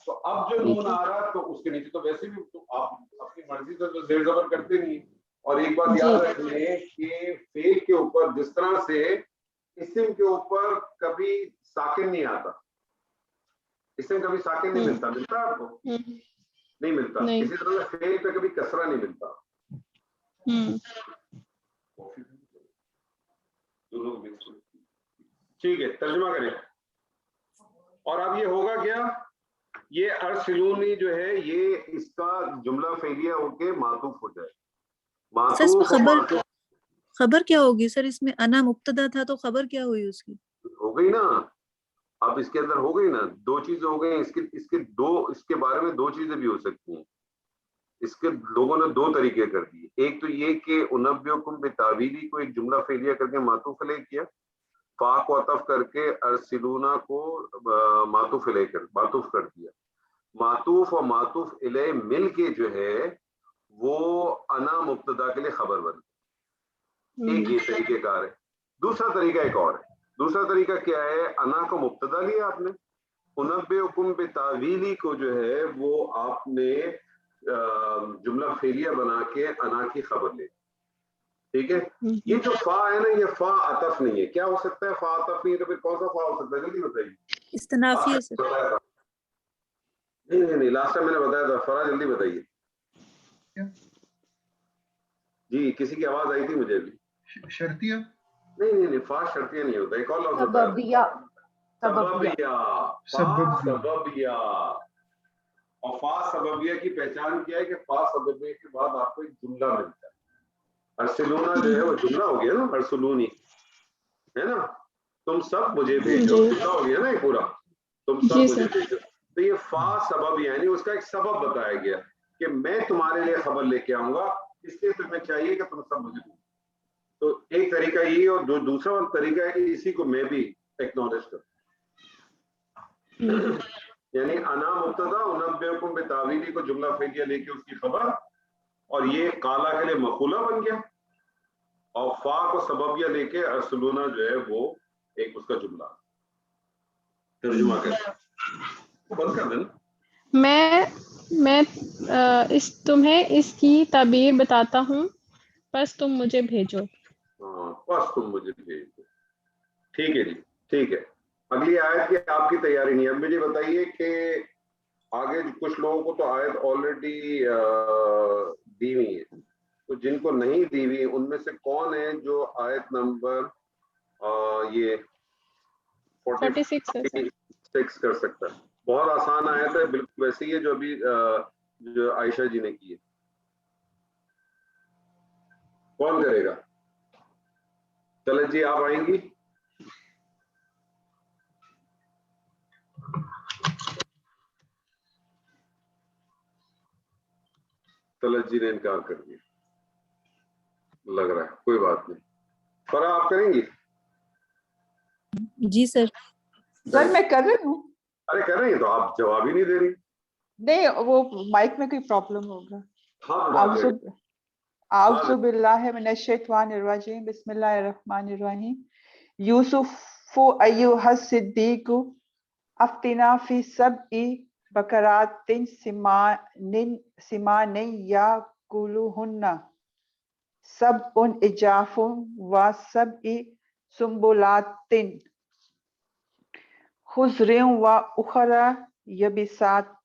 تو اب جو نون آ رہا تو اس کے نیچے تو ویسے بھی آپ اپنی مرضی سے تو زیر زبر کرتے نہیں. اور ایک بات یاد رکھیے کہ فعل کے اوپر جس طرح سے اسم کے اوپر کبھی ساکن نہیں آتا, اسم کبھی ساکن نہیں ملتا. ملتا آپ کو نہیں ملتا. اسی طرح سے فعل پہ کبھی کسرہ نہیں ملتا. ٹھیک ہے, ترجمہ کریں. اور اب یہ ہوگا کیا, یہ ارسلونی جو ہے یہ اس کا جملہ فعلیہ ہو کے معطوف ہو جائے. خبر کیا ہوگی سر؟ اس میں انا مبتدا تھا تو خبر کیا ہوئی اس کی؟ ہو گئی نا, اب اس کے اندر ہو گئی نا, دو چیزیں ہو گئی. اس کے بارے میں دو چیزیں بھی ہو سکتی ہیں. اس کے لوگوں نے دو طریقے کر دیے. ایک تو یہ کہ انبئکم بتاویلی کو ایک جملہ فعلیہ کر کے معطوف علیہ کیا, فا کو عطف کر کے ارسلونا کو معطوف کر دیا. معطوف اور معطوف علیہ مل کے جو ہے وہ انا مبتدا کے لیے خبر بن گئی. ایک یہ طریقہ کار ہے. دوسرا طریقہ ایک اور ہے. دوسرا طریقہ کیا ہے, انا کو مبتدا لیا آپ نے, انبئکم بتاویلی کو جو ہے وہ آپ نے جملہ فعلیہ بنا کے انا کی خبر لے. ٹھیک ہے, یہ جو فا ہے نا یہ فا عطف نہیں ہے. کیا ہو سکتا ہے فا عطف نہیں ہے تو پھر کون سا فا ہو سکتا ہے, جلدی بتائیے. استنافی ہے سر. نہیں لاسٹ ٹائم میں نے بتایا تھا. فرا جلدی بتائیے. جی کسی کی آواز آئی تھی مجھے بھی. شرطیہ نہیں فا شرطیہ نہیں ہوتا. ایک اور لفظ ہوتا ہے اور فا سببیہ کی پہچان کیا ہے کہ فا سببیہ کے بعد آپ کو ایک جملہ ملتا ہے. ارسلونا جو ہے وہ جملہ ہو گیا نا, ارسلونی ہے نا, تم سب مجھے بھیجو, جملہ ہو گیا نا یہ پورا, تم سب مجھے بھیجو. تو یہ فا سبب یعنی اس کا ایک سبب بتایا گیا کہ میں تمہارے لیے خبر لے کے آؤں گا, اس لیے تمہیں چاہیے کہ تم سب مجھے بھیجو. تو ایک طریقہ یہ, اور دوسرا طریقہ ہے کہ اسی کو میں بھی ایکنالج کروں. یعنی انا مبتدا انبئکم بتاویلی کو جملہ فعلیہ لے کے اس کی خبر, اور یہ قالا کے لیے مفعولہ بن گیا, اور فا کو سببیہ لے کے ارسلونا جو ہے وہ ایک اس کا جملہ. ترجمہ کر بند کر دینا. میں تمہیں اس کی تعبیر بتاتا ہوں, بس تم مجھے بھیجو. بس تم مجھے بھیجو. ٹھیک ہے جی, ٹھیک ہے. اگلی آیت کی آپ کی تیاری نہیں. اب مجھے بتائیے کہ آگے کچھ لوگوں کو تو آیت آلریڈی دی ہوئی ہے, تو جن کو نہیں دی ہوئی ان میں سے کون ہے جو آیت نمبر یہ 46 کر سکتا ہے؟ بہت آسان آیت ہے, بالکل ویسی ہے جو ابھی جو عائشہ جی نے کی ہے. کون کرے گا؟ چلے جی آپ آئیں گی. طلعت جی نے انکار کر دیا لگ رہا ہے, کوئی بات نہیں. فرا آپ کریں گی؟ جی سر. سر میں کر رہی ہوں. ارے کر رہی ہیں تو آپ جواب ہی نہیں دے رہی. نہیں وہ مائک میں کوئی پرابلم ہوگا. اعوذ باللہ من الشیطان الرجیم, بسم اللہ الرحمن الرحیم. یوسف ایھا الصدیق افتنا فی سبع بقرات سمان یاکلوہن سبع عجاف وسبع سنبلات خضر واخر یابسات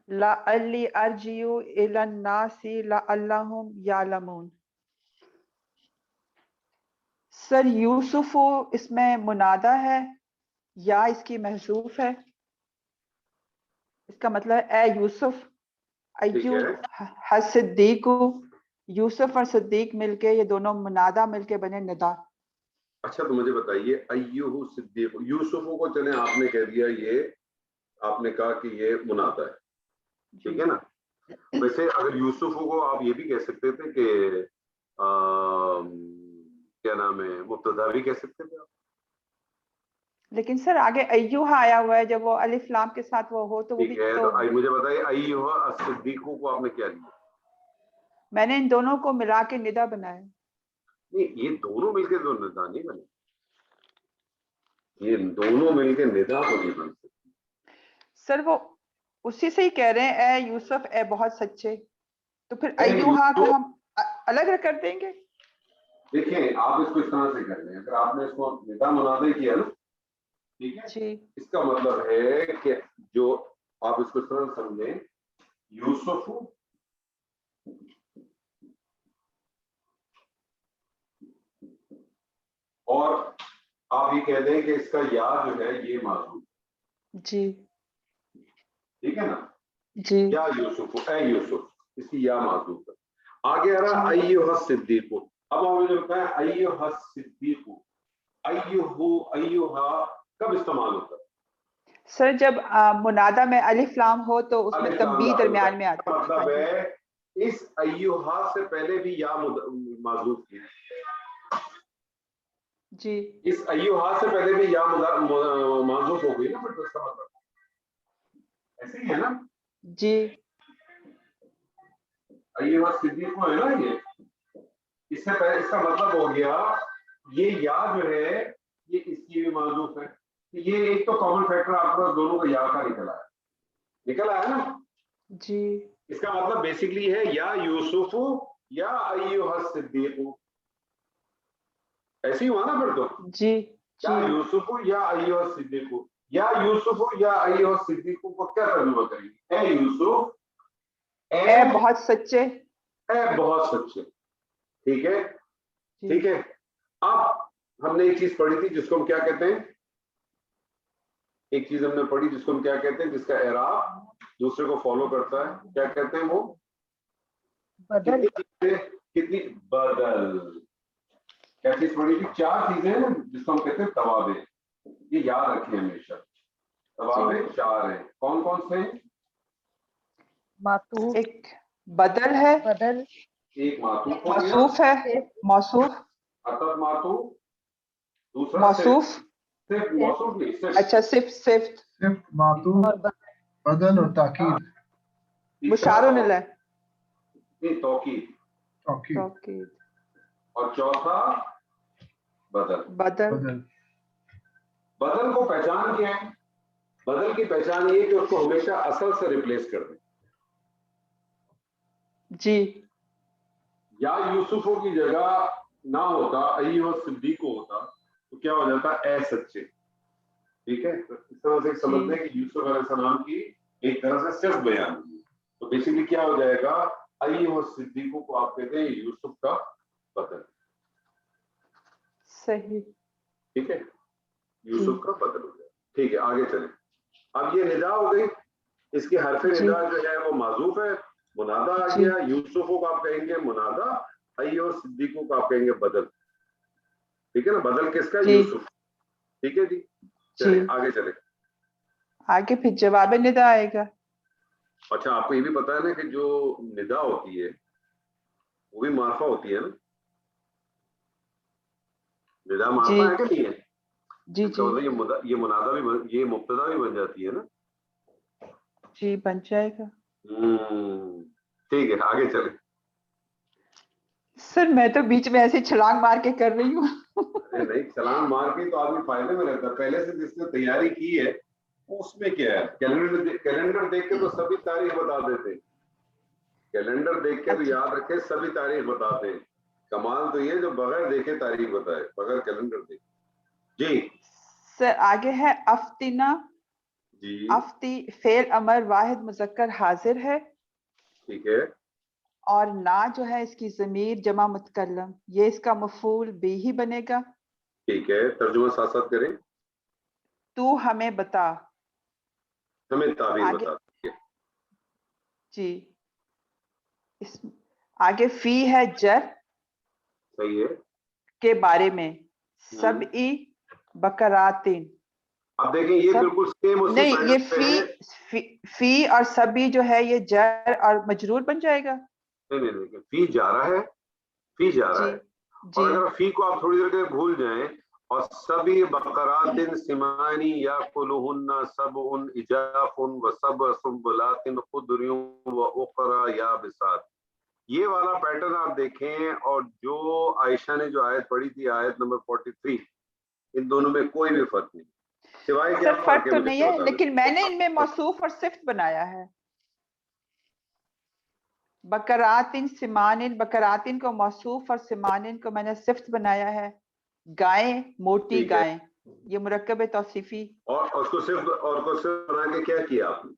لعلی ارجع الی الناس لعلہم یعلمون. سر یوسف اس میں منادہ ہے یا اس کی محذوف ہے, اس کا مطلب ہے اے یوسف, ایو صدیق, یوسف اور صدیق مل کے یہ دونوں منادہ مل کے بنے ندا. اچھا تو مجھے بتائیے ایوہ صدیق, یوسف کو چلیں آپ نے کہہ دیا, یہ آپ نے کہا کہ یہ منادہ ہے, ٹھیک ہے نا. ویسے اگر یوسف کو آپ یہ بھی کہہ سکتے تھے کہ کیا نام ہے, مبتدا بھی کہہ سکتے تھے آپ. لیکن سر آگے ایوہ آیا ہوا ہے, جب وہ الف لام کے ساتھ وہ ہو تو وہ بھی تو مجھے بتائیے ایوہ الصدیق کو آپ نے کیا لیا؟ میں نے ان دونوں کو ملا کے ندا بنایا. نہیں, یہ دونوں مل کے تو ندا نہیں بنے, یہ دونوں مل کے ندا تو نہیں بن سکتی. سر وہ اسی سے ہی کہہ رہے ہیں اے یوسف اے بہت سچے, تو پھر ایوہا کو ہم الگ کر دیں گے. دیکھیں آپ اس کو اس طرح سے کر لیں, اگر آپ نے اس کو ندا منادہ کیا نا, ٹھیک ہے, جی اس کا مطلب ہے کہ جو آپ اس کو اس طرح سمجھیں, یوسف اور آپ یہ کہہ دیں کہ اس کا یا جو ہے یہ معذوف, جی ٹھیک ہے نا, جی یا یوسف اے یوسف, اس کی یا معذوف ہے. آگے آ رہا ایوہ الصدیق, اب ہمیں جو بتایا ایوہ الصدیق, ایوہ کب استعمال ہوتا ہے؟ سر جب منادہ میں الف لام ہو تو اس میں تنبیہ درمیان میں آتا ہے. مطلب ہے اس ایوہا سے پہلے بھی یا معذوف کی, جی اس ایوہا سے پہلے بھی یا معذوف ہو گئی نا, پھر اس کا مطلب ایسے ہی ہے نا. جی ایوہ صدیق ہے نا, یہ اس سے پہلے اس کا مطلب ہو گیا یہ یا جو ہے یہ اس کی بھی معذوف ہے. یہ ایک تو کامن فیکٹر آپ کو دونوں کا یا کا نکلا ہے نا. جی اس کا مطلب بیسکلی ہے یا یوسف یا ایوہ الصدیق, ایسے ہی ہوا نا پھر تو. جی یا یوسف یا ایوہ الصدیق, یا یوسف یا ایوہ الصدیق کو کیا ترجمہ کریں گے؟ اے یوسف اے بہت سچے, اے بہت سچے, ٹھیک ہے ٹھیک ہے. اب ہم نے ایک چیز پڑھی تھی جس کو ہم کیا کہتے ہیں, ایک چیز ہم نے پڑھی جس کو ہم کیا کہتے ہیں, جس کا اعراب دوسرے کو فالو کرتا ہے, کیا کہتے ہیں وہ؟ بدل. کتنی بدل. کیا چیز پڑھی تھی؟ 4 چیزیں جس کو ہم کہتے ہیں توابع. یہ یاد رکھیں ہمیشہ, توابع 4 ہیں. کون کون سے ہیں؟ معطوف, ایک بدل ہے, بدل, ایک معطوف موصوف ہے, موصوف, عطف معطوف, دوسرا موصوف, صرف موصوف نہیں, صرف اچھا صرف معطوف, بدل اور تاکید, مشار الیہ, توکید, اور چوتھا بدل. بدل کو پہچان کیا ہے؟ بدل کی پہچان یہ کہ اس کو ہمیشہ اصل سے ریپلیس کر دیں. جی یا یوسفوں کی جگہ نہ ہوتا ایوہ الصدیق ہوتا تو کیا ہو جاتا اے سچے, ٹھیک ہے. اس طرح سے سمجھتے ہیں کہ یوسف علیہ السلام کی ایک طرح سے صرف بیان ہوئی, تو بیسیکلی کیا ہو جائے گا, ایوہ الصدیق کو آپ کہتے ہیں یوسف کا بدل. صحیح, ٹھیک ہے, یوسف کا بدل ہو جائے. ٹھیک ہے, آگے چلیں. اب یہ ندا ہو گئی, اس کی حرف ندا جو ہے وہ معذوف ہے, منادہ آ گیا. یوسف کو آپ کہیں گے منادہ, ایوہ صدیق کو آپ کہیں گے بدل, ٹھیک ہے نا. بدل کس کا؟ یوسف, ٹھیک ہے جی. چلیں آگے چلیں. آگے پھر جواب ندا آئے گا. اچھا آپ کو یہ بھی پتا ہے نا کہ جو ندا ہوتی ہے وہ بھی معرفہ ہوتی ہے نا. ندا معرفہ ہے کہ نہیں ہے؟ جی جی یہ منادہ بھی, یہ مبتدا بھی بن جاتی ہے نا. جی بن جائے گا. ٹھیک ہے, آگے چلیں. سر میں تو بیچ میں ایسے چھلانگ مار کے کر رہی ہوں. نہیں, چھلانگ مار کے تو آدمی فائدے میں رہتا ہے. پہلے سے جس نے تیاری کی ہے اس میں کیا ہے, کیلنڈر دیکھ کے تو سبھی تاریخ بتا دیتے, کیلنڈر دیکھ کے تو یاد رکھے سبھی تاریخ بتاتے ہیں. کمال تو یہ جو بغیر دیکھے تاریخ بتائے, بغیر کیلنڈر دیکھے. جی سر آگے ہے افتنا. جی افتی فعل امر واحد مذکر حاضر ہے, ٹھیک ہے. اور نا جو ہے اس کی ضمیر جمع متکلم, یہ اس کا مفعول بھی ہی بنے گا. ٹھیک ہے, ترجمہ ساتھ ساتھ کریں. تو ہمیں بتا, ہمیں تعبیر بتا. جی اس آگے فی ہے جر, صحیح ہے, کے بارے میں, سبعی بقراتن. اب دیکھیں یہ بالکل سیم اسی نہیں, یہ فی اور سبی جو ہے یہ جر اور مجرور بن جائے گا. نہیں, فی جا رہا ہے, فی جا رہا ہے, اور اگر فی کو آپ تھوڑی دیر کے بھول جائیں اور سبی بقرات سمانی یاکلہن سبع عجاف وسبع سنبلات خضر واخرى یابسات, یہ والا پیٹرن آپ دیکھیں. اور جو عائشہ نے جو آیت پڑھی تھی, آیت نمبر 43, ان دونوں میں کوئی بھی فرق نہیں, سوائے کیا فرق تو نہیں ہے, لیکن میں نے ان میں موصوف اور صفت بنایا ہے. بقراتن سمانن, بقراتن کو موصوف اور سمانن کو میں نے صفت بنایا ہے. گائیں, موٹی گائیں, یہ مرکب توصیفی. اور اس کو صرف بنا کے کیا کیا آپ نے؟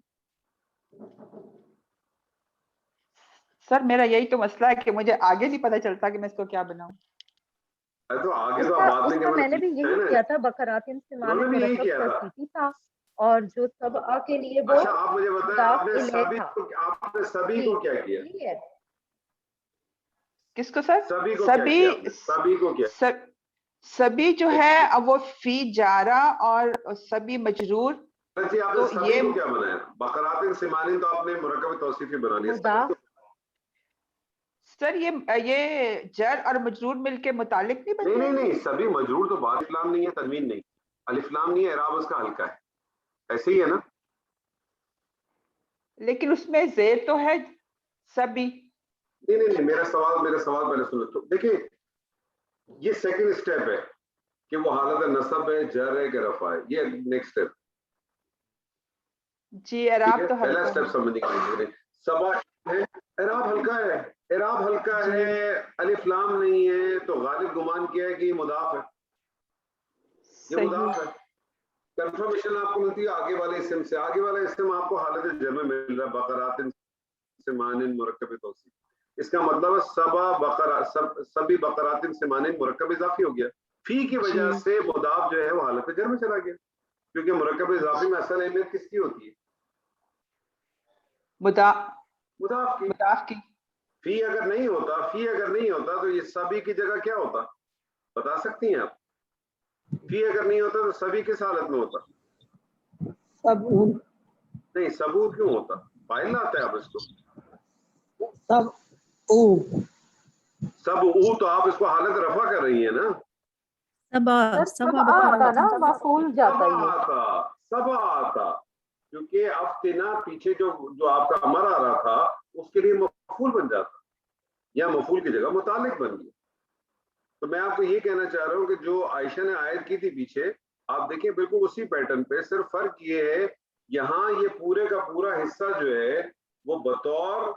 سر میرا یہی تو مسئلہ ہے کہ مجھے آگے نہیں پتہ چلتا کہ میں اس کو کیا بناؤں. تو آگے تو بات نہیں, میں نے بھی یہی کیا تھا, بقراتن سمانن مرکب توصیفی تھا, اور جو سبع کے لیے وہ. اچھا آپ مجھے بتائیں, آپ نے سبھی کو کیا کیا؟ کس کو سر؟ سبھی کو کیا؟ سبھی جو ہے اب وہ فی جارا اور سبھی مجرور. تو سبھی کو کیا بنایا؟ بقراتن سمانن تو آپ نے مرکب توصیفی بنا لیا. سر یہ جر اور مجرور مل کے متعلق نہیں بنتے؟ نہیں, سبھی مجرور تو بعد الف لام نہیں ہے, تنوین نہیں, الف لام نہیں ہے, اعراب اس کا ہلکا ہے, ایسے ہی ہے نا. لیکن اس میں زیر تو ہے سبھی. نہیں, میرا سوال پہلے سنو. تو دیکھیں یہ سیکنڈ سٹیپ ہے کہ وہ حالت نصب ہے, جر ہے کہ رفع ہے, یہ نیکسٹ سٹیپ. جی اعراب تو پہلا سٹیپ سمجھنے کے لیے سبا ہے, اعراب ہلکا ہے, اعراب ہلکا ہے, الف لام نہیں ہے, تو غالب گمان کیا ہے کہ یہ مضاف ہے, یہ مضاف ہے. کنفرمیشن آپ کو ملتی ہے آگے والے اسم سے. آگے والا اسم آپ کو حالت جر میں مل رہا ہے, بقرات سمانن مرکب توصیف. اس کا مطلب ہے سبھی بقرات سمانن مرکب اضافی ہو گیا. فی کی وجہ سے مضاف جو ہے وہ حالت جر میں چلا گیا, کیونکہ مرکب اضافی میں اصل اہمیت کس کی ہوتی ہے؟ مضاف کی. فی اگر نہیں ہوتا تو یہ سبھی کی جگہ کیا ہوتا, بتا سکتی ہیں آپ؟ فی اگر نہیں ہوتا تو سبھی کس حالت میں ہوتا؟ نہیں, ثبوت کیوں ہوتا؟ فائل لاتا ہے آپ اس کو. سب او تو آپ اس کو حالت رفع کر رہی ہیں نا. سبا آتا کیونکہ افتنا پیچھے جو آپ کا امر آ رہا تھا اس کے لیے مفعول بن جاتا, یا مفعول کی جگہ متعلق بن گیا. تو میں آپ کو یہ کہنا چاہ رہا ہوں کہ جو عائشہ نے آیت کی تھی پیچھے, آپ دیکھیں بالکل اسی پیٹرن پہ, صرف فرق یہ ہے یہاں یہ پورے کا پورا حصہ جو ہے وہ بطور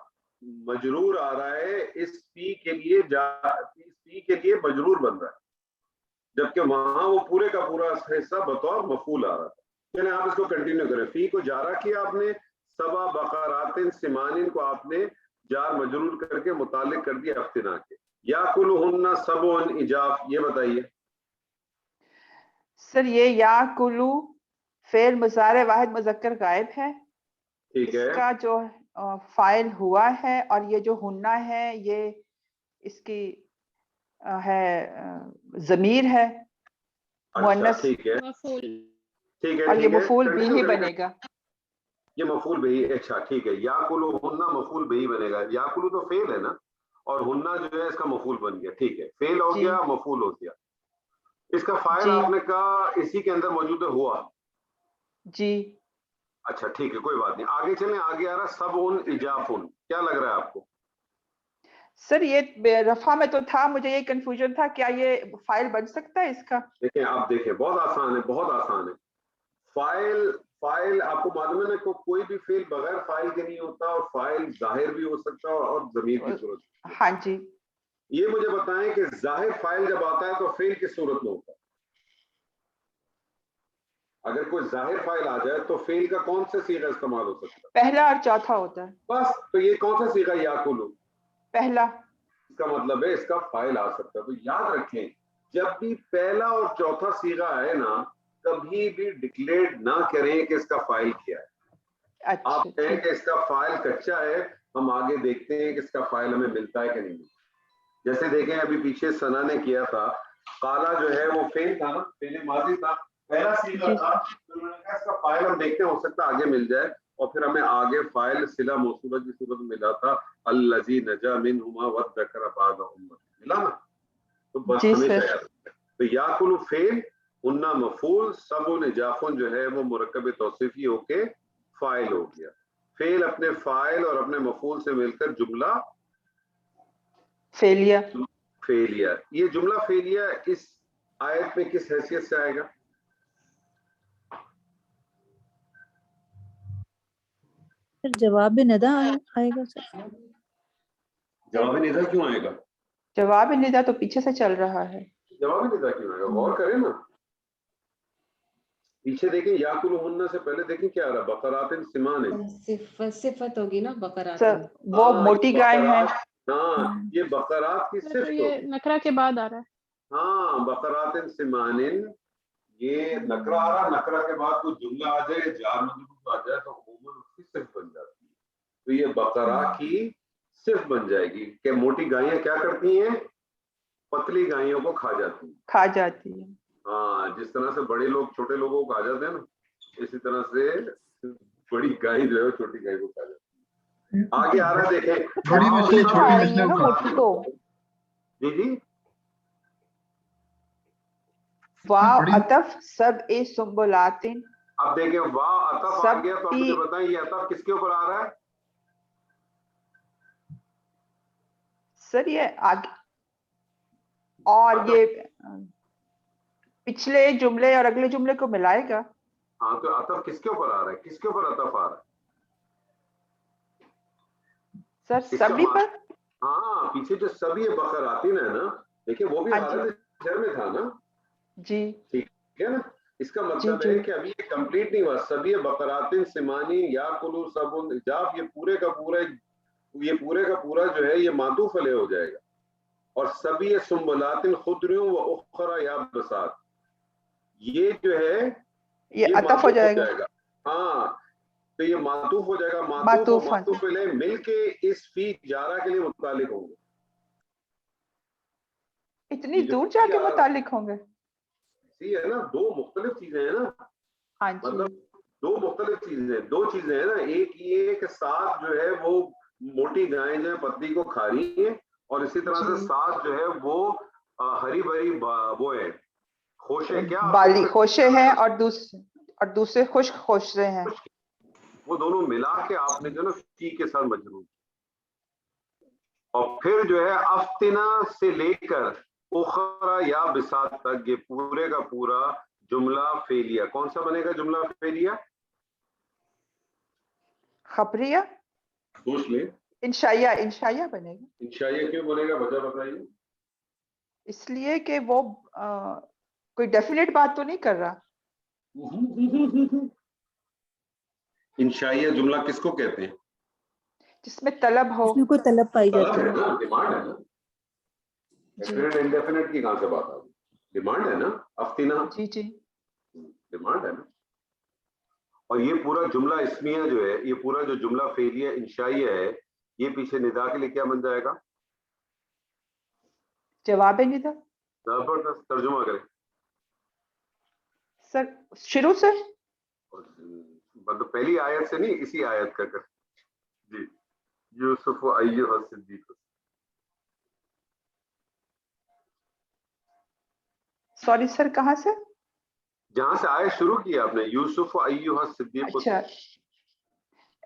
مجرور آ رہا ہے, اس پی کے لیے مجرور بن رہا ہے, جبکہ وہاں وہ پورے کا پورا حصہ بطور مفعول آ رہا تھا. یعنی آپ اس کو کنٹینیو کریں. فی کو جارا کیا آپ نے, سبا بقرات سمانن کو آپ نے جار مجرور کر کے متعلق کر دیا افتنا کے. یاکلہن سبع عجاف, یہ بتائیے سر. یہ یاکلو فعل مضارع واحد مذکر غائب ہے, ٹھیک ہے, اس کا جو فاعل ہوا ہے, اور یہ جو ہننا ہے یہ اس کی ہے ضمیر ہے مؤنث, ٹھیک ہے, اور یہ مفعول بھی ہی بنے گا. یہ مفعول بھی, اچھا ٹھیک ہے. یاکلہن مفعول بھی بنے گا. یاکلو تو فعل ہے نا, اور ہننا جو ہے اس کا مفعول بن گیا. ٹھیک ہے, فعل ہو گیا, مفعول ہو گیا. اس کا فاعل آپ نے کہا اسی کے اندر موجود ہے ہوا. جی اچھا ٹھیک ہے, کوئی بات نہیں. آگے چلیں, آگے آ رہا سبع عجاف. کیا لگ رہا ہے آپ کو؟ سر یہ رفع میں تو تھا, مجھے یہ کنفیوژن تھا کیا یہ فاعل بن سکتا ہے اس کا؟ دیکھیں آپ دیکھیں, بہت آسان ہے, بہت آسان ہے. فاعل آپ کو معلوم ہے نا, کوئی بھی فعل بغیر فاعل کے نہیں ہوتا, اور فاعل ظاہر بھی ہو سکتا ہے اور ضمیر کی صورت. ہاں جی. یہ مجھے بتائیں کہ ظاہر فاعل جب آتا ہے تو فعل کی صورت میں ہوتا ہے. اگر کوئی ظاہر فاعل آ جائے تو فعل کا کون سا صیغہ استعمال ہو سکتا ہے؟ پہلا اور چوتھا ہوتا ہے بس. تو یہ کون سا صیغہ؟ یاکلو پہلا. اس کا مطلب ہے اس کا فاعل آ سکتا ہے. تو یاد رکھیں جب بھی پہلا اور چوتھا صیغہ ہے نا, کبھی بھی ڈکلیئر نہ کریں کہ اس کا فائل کیا ہے. آپ کہیں کہ اس کا فائل کچا ہے, ہم آگے دیکھتے ہیں کہ اس کا فائل ہمیں ملتا ہے کہ نہیں ملتا. جیسے دیکھیں ابھی پیچھے ثنا نے کیا تھا, قالا جو ہے وہ فعل تھا نا, فعل ماضی تھا, پہلا صیغہ تھا, انہوں نے کہا اس کا فائل ہم دیکھتے ہیں, ہو سکتا ہے آگے مل جائے, اور پھر ہمیں آگے فائل صلہ موصولہ کی صورت میں ملا تھا الذی نجا منہما وذکر بعد امت, ملا نا. تو بس ہمیشہ یاد رکھیں. تو یاکل فعل, ہنہ مفعول, سب نجافن جو ہے وہ مرکب توصیفی ہو کے فائل ہو گیا. فعل اپنے فائل اور اپنے مفعول سے مل کر جملہ فعلیہ. فعلیہ. یہ جملہ فعلیہ اس آیت میں کس حیثیت سے آئے گا؟ جواب ندا آئے گا سر. جواب ندا کیوں آئے گا؟ جواب ندا تو پیچھے سے چل رہا ہے. جواب ندا کیوں آئے گا؟ غور کریں نا, پیچھے دیکھیں یاکلہن سے پہلے دیکھیں کیا آ رہا, بقرات سمان. صفت ہوگی نا بقرات, وہ موٹی گائے ہیں. ہاں یہ بقرات کی صفت ہوگی. یہ نکرہ کے بعد آ رہا ہے. ہاں بقرات سمان, یہ نکرہ آ رہا, نکرہ کے بعد کوئی جملہ آ جائے, جار مجرور آ جائے تو عموماً اس کی صفت بن جاتی ہے. تو یہ بقرہ کی صفت بن جائے گی کہ موٹی گائیاں کیا کرتی ہیں, پتلی گائیوں کو کھا جاتی ہیں. کھا جاتی ہیں. ہاں, جس طرح سے بڑے لوگ چھوٹے لوگوں کو کھا جاتے ہیں نا, اسی طرح سے بڑی گائے جو ہے چھوٹی گائے کو کھا جاتی ہے. آگے آ رہا دیکھیں, بڑی مچھلی چھوٹی مچھلی کو موٹی کو. جی جی, واو عطف سب سنبلات. اب دیکھیں واو عطف آ گیا, تو آپ مجھے بتائیں یہ عطف کس کے اوپر آ رہا ہے؟ سر یہ آگے اور یہ پچھلے جملے اور اگلے جملے کو ملائے گا. ہاں, تو عطف کس کے اوپر آ رہا ہے, کس کے اوپر عطف آ رہا ہے سر؟ سبھی پر. ہاں, پیچھے جو سبھی بقراتین ہے نا, دیکھیں وہ بھی حالت شر میں تھا نا. جی ٹھیک ہے نا, اس کا مطلب ہے کہ ابھی یہ کمپلیٹ نہیں ہوا. سبھی بقراتین سمانی یا کلو سب جاب, یہ پورے کا پورا جو ہے یہ معطوف علیہ ہو جائے گا. اور سبھی سنبلات خضر و اخرى یابسات, یہ جو ہے یہ عطف ہو جائے گا. ہاں, تو یہ معطوف ہو جائے گا. معطوف اور معطوف علیہ مل کے اس فی جارہ کے لیے متعلق ہوں گے. اتنی دور جا کے متعلق ہوں گے. سی ہے نا, دو مختلف چیزیں ہیں نا. ہاں جی, مطلب دو مختلف چیزیں, دو چیزیں ہیں نا. ایک یہ کہ ساتھ جو ہے وہ موٹی گائیں جو ہے پتلی کو کھا رہی ہیں, اور اسی طرح سے ساتھ جو ہے وہ ہری بھری وہ ہے خوشے, کیا بالی خوشے ہیں, اور دوسرے خشک خوشے ہیں. وہ دونوں ملا کے آپ نے جو نا فی کے ساتھ مجرور, اور پھر جو ہے افتنا سے لے کر اخرى یا بسات تک یہ پورے کا پورا جملہ فعلیہ کون سا بنے گا؟ جملہ فعلیہ خبریہ, سوچ لیں. انشائیہ بنے گا. انشائیہ کیوں بنے گا, وجہ بتائیے. اس لیے کہ وہ کوئی ڈیفینیٹ بات تو نہیں کر رہا. انشائیہ جملہ کس کو کہتے ہیں؟ جس میں طلب ہو, اس میں کوئی طلب پائی جاتی ہے. ڈیمانڈ ہے نا. ڈیفینیٹ انڈیفینیٹ کی کہاں سے بات آ گئی؟ ڈیمانڈ ہے نا. افتنا جی جی ڈیمانڈ ہے نا. اور یہ پورا جملہ اسمیہ جو ہے, یہ پورا جو جملہ فعلیہ انشائیہ ہے, یہ پیچھے ندا کے لیے کیا بن جائے گا؟ جواب ندا. زبردست, ترجمہ کریں سر شروع سے, مطلب پہلی آیت سے نہیں, اسی آیت کا کر. جی, یوسف ایھا الصدیق. سوری سر, کہاں سے؟ جہاں سے آیت شروع کی آپ نے, یوسف ایھا الصدیق. اچھا,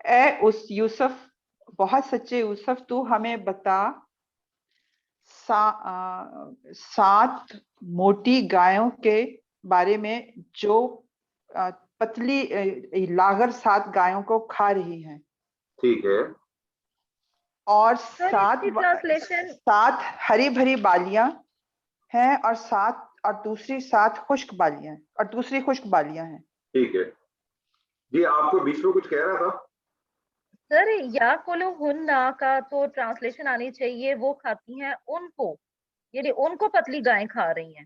اے اس یوسف, بہت سچے یوسف, تو ہمیں بتا 7 موٹی گایوں کے بارے میں جو پتلی لاغر 7 گایوں کو کھا رہی ہیں. ٹھیک ہے. اور 7 ہری بھری بالیاں ہیں, اور دوسری 7 خشک بالیاں, اور دوسری خشک بالیاں ہیں. ٹھیک ہے جی, آپ کو بیچ میں کچھ کہہ رہا تھا سر. یا کلوہن کا تو ٹرانسلیشن آنی چاہیے وہ کھاتی ہیں ان کو, یعنی ان کو پتلی گائیں کھا رہی ہیں.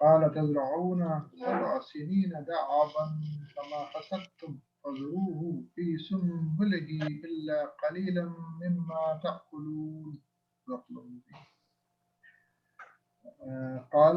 قال تزرعون 7 سنين دأبا فما حصدتم فذروه في سنبله إلا قليلا مما تأكلون. قال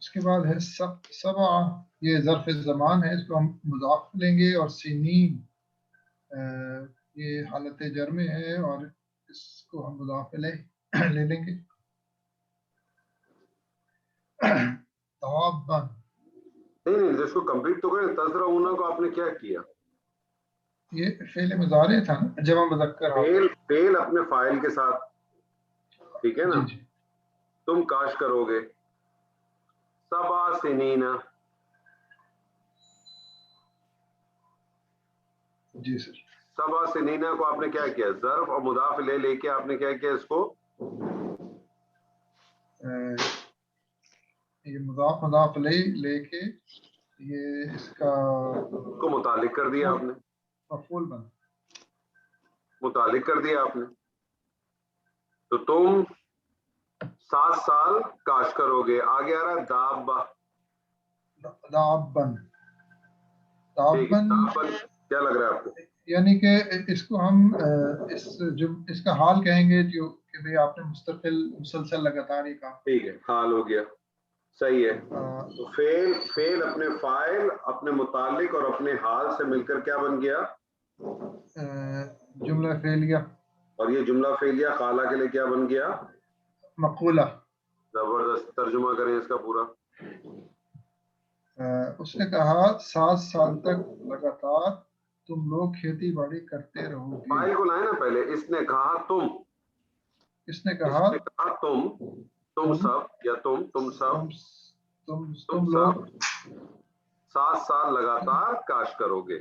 اس کے بعد ہے سبع، یہ ظرف زمان ہے، اس کو ہم مضاف لیں گے، اور سنین یہ حالت جر میں ہے اور اس کو ہم مضاف لے لیں گے. توابا نہیں جس کو کمپلیٹ تو کریں. تزرعون کو آپ نے کیا کیا؟ یہ فعل مضارع تھا نا، جمع مذکر. فعل اپنے فاعل کے ساتھ، ٹھیک ہے نا. جی تم کاش کرو گے. سبع سنین، جی سر. سبع سنین کو آپ نے کیا کیا؟ ظرف اور مضاف الیہ لے کے آپ نے کیا کیا؟ اس کو یہ مضاف لے کے یہ اس کا کو متعلق کر دیا آپ نے، مفعول بن متعلق کر دیا آپ نے. تو تم 7 سال کاش کرو گے. آگے آ رہا ہے دابہ. دابن. کیا لگ رہا ہے آپ کو؟ یعنی کہ اس کو ہم اس کا حال کہیں گے جو کہ بھئی آپ نے مستقل مسلسل لگاتار یہ کام. ٹھیک ہے، حال ہو گیا، صحیح ہے. تو فعل اپنے فاعل، اپنے متعلق اور اپنے حال سے مل کر کیا بن گیا؟ جملہ فعلیہ. اور یہ جملہ فعلیہ قالا کے لیے کیا بن گیا؟ مقولہ. زبردست. ترجمہ کریں اس کا پورا. اس نے کہا 7 سال تک لگاتار تم لوگ کھیتی باڑی کرتے رہو گے. فاعل کو لائے نا پہلے. اس نے کہا تم، اس نے کہا تم سب، یا تم سب، تم لوگ 7 سال لگاتار کاشت کرو گے.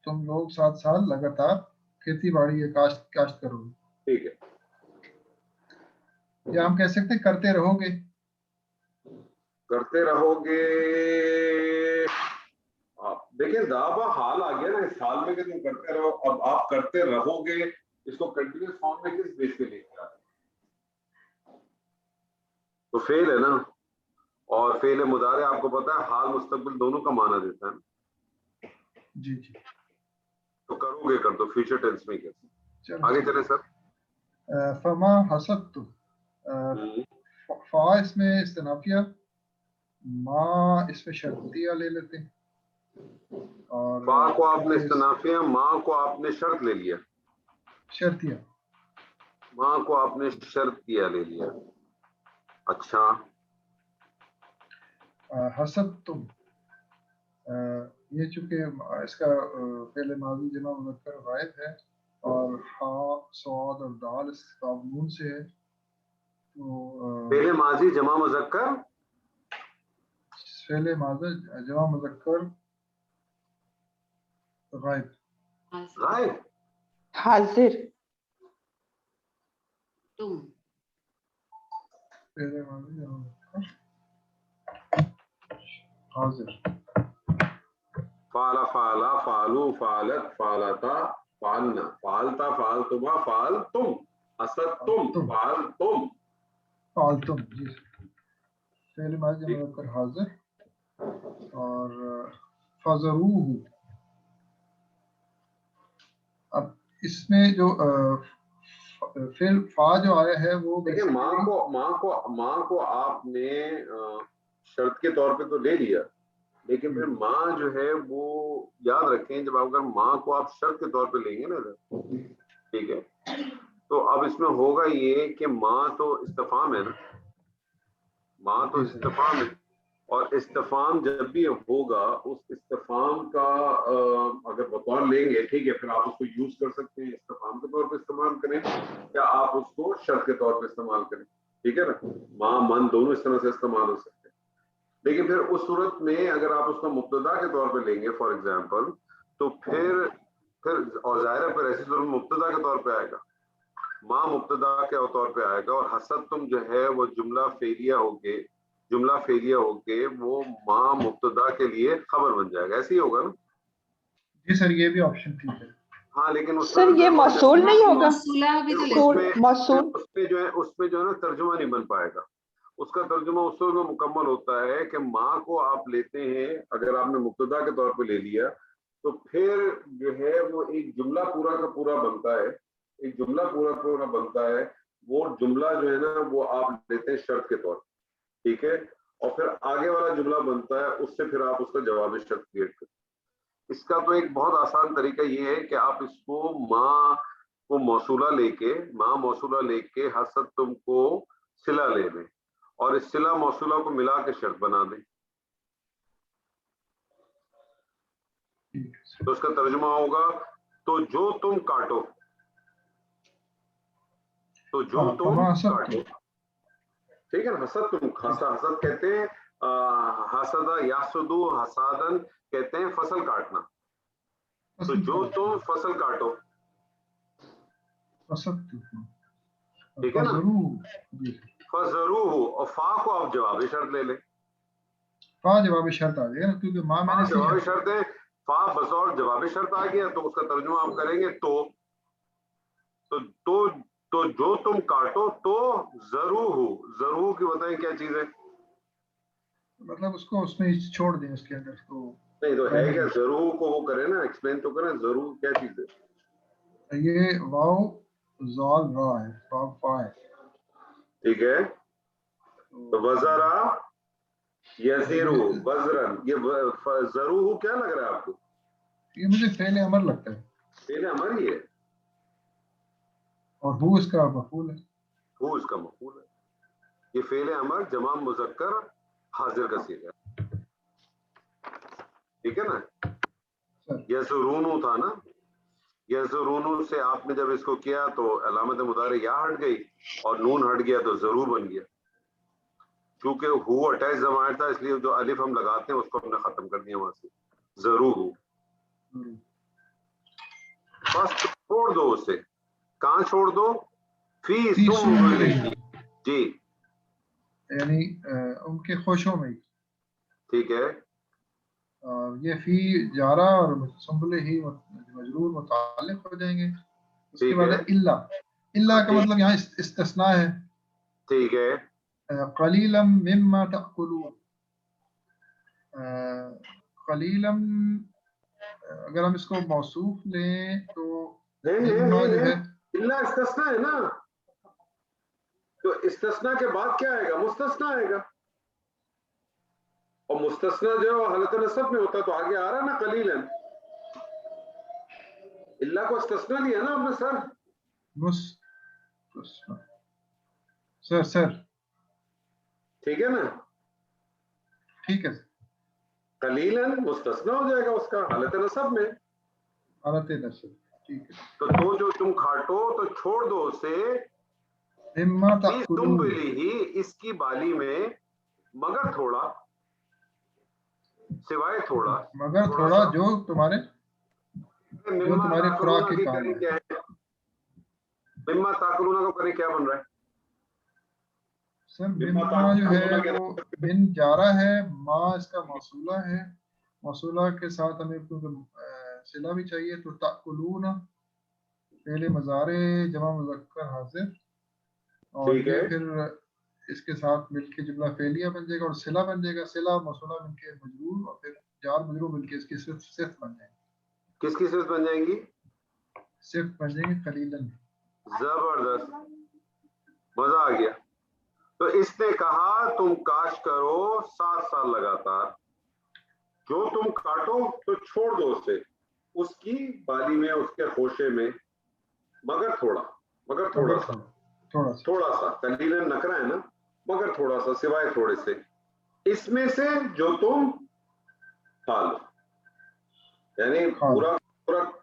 تم لوگ 7 سال لگاتار کھیتی باڑی یا کاشت کرو گے. ٹھیک ہے. یا ہم کہہ سکتے ہیں کرتے رہو گے. کرتے رہو گے. دیکھیں دابا حال آ گیا نا اس حال میں کہ تم کرتے رہو. اب آپ کرتے رہو گے اس کو کنٹینیوس فارم میں کس بیس پہ لے کے آتے ہیں؟ تو فعل ہے نا، اور فعل مضارع آپ کو پتا ہے حال مستقبل دونوں کا معنی دیتا ہے نا. جی جی. تو کرو گے کر دو، فیوچر ٹینس میں کیسے. آگے چلیں سر. فما حسبت، فا اس میں استنافیہ، ما اس میں شرطیہ لے لیتے ہیں. اور فا کو آپ نے استنافیہ، ماں کو آپ نے شرط لے لیا. شرطیہ. ماں کو آپ نے شرطیہ لے لیا. اچھا. حسبتم، یہ چونکہ اس کا فعل ماضی جمع مذکر غائب ہے اور ہا صاد اور دال اس تعاون سے ہے، تو فعل ماضی جمع مذکر، فعل ماضی جمع مذکر غائب. غائب. حاضر. تم. فعل ماضی جمع مذکر حاضر. فعل، فعلا، فعلو، فعلت، فعلتا، فعلنا، فعلتا، فعلتما، فعلتم، حسدتم، فعلتم. فعلتم. جی فعل ماضی جمع مذکر حاضر. اور فضروہ، اب اس میں جو فعل فا جو آیا ہے وہ دیکھیں ماں کو آپ نے شرط کے طور پہ تو لے لیا، لیکن پھر ماں جو ہے وہ یاد رکھیں جب آپ اگر ماں کو آپ شرط کے طور پہ لیں گے نا، ٹھیک ہے، تو اب اس میں ہوگا یہ کہ ماں تو استفہام ہے نا، ماں تو استفہام ہے، اور استفہام جب بھی ہوگا اس استفہام کا اگر بطور لیں گے ٹھیک ہے، پھر آپ اس کو یوز کر سکتے ہیں استفہام کے طور پہ استعمال کریں یا آپ اس کو شرط کے طور پہ استعمال کریں، ٹھیک ہے نا. ماں من دونوں اس طرح سے استعمال ہو سکتے ہیں. لیکن پھر اس صورت میں اگر آپ اس کو مبتدا کے طور پہ لیں گے فار ایگزامپل، تو پھر اور ظاہر ہے پھر ایسی صورت میں مبتدا کے طور پہ آئے گا، ماں مبتدا کے طور پہ آئے گا، اور حسدتم جو ہے وہ جملہ فعلیہ ہو کے وہ ماں مبتدا کے لیے خبر بن جائے گا. ایسے ہی ہوگا نا. جی سر یہ بھی آپشن ٹھیک ہے. ہاں لیکن سر یہ موصول نہیں ہوگا، اس پہ جو ہے نا ترجمہ نہیں بن پائے گا. اس کا ترجمہ اس وقت میں مکمل ہوتا ہے کہ ماں کو آپ لیتے ہیں، اگر آپ نے مبتدا کے طور پہ لے لیا تو پھر جو ہے وہ ایک جملہ پورا کا پورا بنتا ہے، ایک جملہ پورا بنتا ہے. وہ جملہ جو ہے نا وہ آپ لیتے ہیں شرط کے طور پہ، ٹھیک ہے. اور پھر آگے والا جملہ بنتا ہے، اس سے پھر آپ اس کا جواب شرط کریٹ کریں. اس کا تو ایک بہت آسان طریقہ یہ ہے کہ آپ اس کو ماں کو موصولہ لے کے حسد تم کو صلہ لے لیں اور اس صلہ موصولہ کو ملا کے شرط بنا دیں. تو اس کا ترجمہ ہوگا تو جو تم کاٹو، ٹھیک ہے نا. حسد کہتے ہیں، حسدہ یحسدو حسادن کہتے ہیں فصل کاٹنا. تو جو تم فصل کاٹو، ٹھیک ہے نا. فَزَرُوهُ اور فا کو آپ جواب شرط لے لیں. فا جواب شرط آ جائے گا کیونکہ ماں میں نے جواب شرط ہے، فا بطور جواب شرط آ گیا تو اس کا ترجمہ آپ کریں گے تو جو تم کاٹو تو ضرور کی بتائیں کیا چیز ہے. مطلب اس کو اس میں چھوڑ دیں، اس کے اندر اس کو نہیں تو ہے کیا، ضرور کو وہ کریں نا، ایکسپلین تو کریں ضرور کیا چیز ہے. یہ واو زال را ہے، فا ہے، ٹھیک ہے. وزرا یزیرو وزرن، یہ ضرور کیا لگ رہا ہے آپ کو؟ یہ مجھے فعل امر لگتا ہے. فعل امر ہی ہے اور ہو اس کا مفعول ہے. ہو اس کا مفعول ہے. یہ فعل امر جمع مذکر حاضر کا صیغہ ہے، ٹھیک ہے نا. یزرونو تھا نا، یزرونو سے آپ نے جب اس کو کیا تو علامت مضارع یا ہٹ گئی اور نون ہٹ گیا تو ضرور بن گیا. کیونکہ ہو اٹیچ ضمائر تھا، اس لیے جو الف ہم لگاتے ہیں اس کو ہم نے ختم کر دیا وہاں سے. ضرور ہو بس چھوڑ دو اسے. کہاں چھوڑ دو؟ فی سنبلہ، جی یعنی ان کے خوشوں میں. ٹھیک ہے. یہ فی جارہ اور سنبلہ ہی مجرور متعلق ہو جائیں گے. اس کے بعد الا کا مطلب یہاں استثناء ہے. ٹھیک ہے. قلیلا مما تأکلون، قلیلا اگر ہم اس کو موصوف لیں تو مما جو ہے الا استثناء ہے نا، تو استثناء کے بعد کیا آئے گا؟ مستثنیٰ آئے گا. اور مستثنیٰ جو ہے حالت نصب میں ہوتا ہے تو آگے آ رہا ہے نا قلیلا. اللہ کو استثناء لیا نا آپ نے سر ٹھیک ہے نا. ٹھیک ہے. قلیلا مستثنیٰ ہو جائے گا اس کا حالت نصب میں. حالت نصب، ٹھیک ہے. تو جو تم کھاٹو تو چھوڑ دو اسے مما تأکلون، ہی اس کی بالی میں، مگر تھوڑا، سوائے تھوڑا، مگر تھوڑا جو تمہارے خوراک کے کام ہے. مما تاکلون کو کرے کیا بن رہا ہے سر؟ مما جو ہے وہ من جارہ ہے، ما اس کا موصولہ ہے. موصولہ کے ساتھ ہمیں صلہ بھی چاہیے تو تأکلون فعل مضارع جمع مذکر حاضر، اور یہ پھر اس کے ساتھ مل کے جملہ فعلیہ بن جائے گا اور صلہ بن جائے گا. صلہ موصولہ مل کے مجرور اور پھر جار مجرور مل کے اس کی صفت بن جائیں گی. کس کی صفت بن جائیں گی؟ صفت بن جائیں گی قلیلاً. زبردست، مزہ آ گیا. تو اس نے کہا تم کاش کرو 7 سال لگاتار، جو تم کاٹو تو چھوڑ دو اسے اس کی بالی میں، اس کے خوشے میں، مگر تھوڑا سا قلیلاً نکرا ہے نا، مگر تھوڑا سا، سوائے تھوڑے سے، اس میں سے جو تم کھا لو. یعنی پورا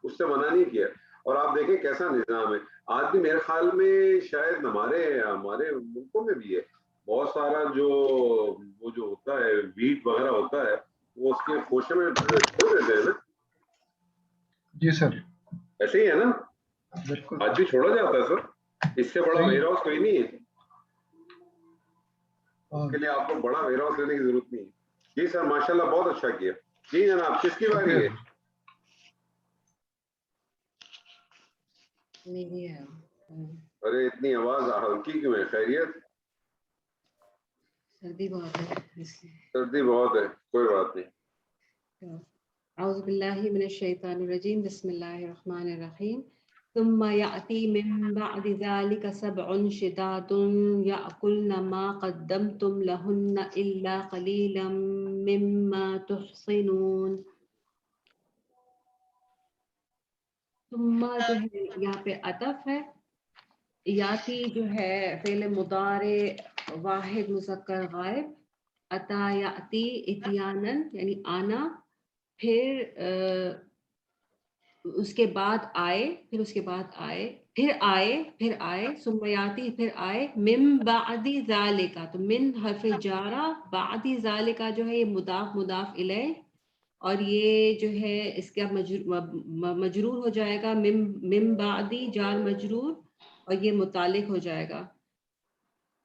اس سے منع نہیں کیا. اور آپ دیکھیں کیسا نظام ہے. آج بھی میرے خیال میں شاید ہمارے ملکوں میں بھی ہے بہت سارا وہ جو ہوتا ہے ویٹ وغیرہ ہوتا ہے وہ اس کے خوشے میں چھوڑ دیتے ہیں نا. جی سر، ایسے ہی ہے نا، بالکل آج بھی چھوڑا جاتا ہے سر. اس سے بڑا ویئر ہاؤس کوئی نہیں ہے، اس کے لیے آپ کو بڑا ویئر ہاؤس لینے کی ضرورت نہیں ہے. جی سر ماشاءاللہ بہت اچھا کیا. جی جناب کس کی باری ہے؟ میری ہے. ارے اتنی آواز ہلکی کیوں ہے؟ خیریت؟ سردی بہت ہے اس لیے. سردی بہت ہے، کوئی بات نہیں. اعوذ باللہ من الشیطان الرجیم، بسم اللہ الرحمن الرحیم. ثم يأتي من بعد ذلك 7 شداد يأكلن ما قدمتم لهن إلا قليلا مما تحصنون. ثم جو ہے یہاں پہ عطف ہے. یاتی جو ہے فعل مضارع واحد مذکر غائب. عطا یاتی اتیانن یعنی آنا. پھر اس کے بعد آئے. پھر اس کے بعد آئے. پھر آئے. پھر آئے. ثم یاتی پھر آئے. من بعد ذالک تو من حرف جارہ. بعد ذالک جو ہے یہ مضاف مضاف الیہ اور یہ جو ہے اس کا مجرور ہو جائے گا. من بعدی جار مجرور اور یہ متعلق ہو جائے گا.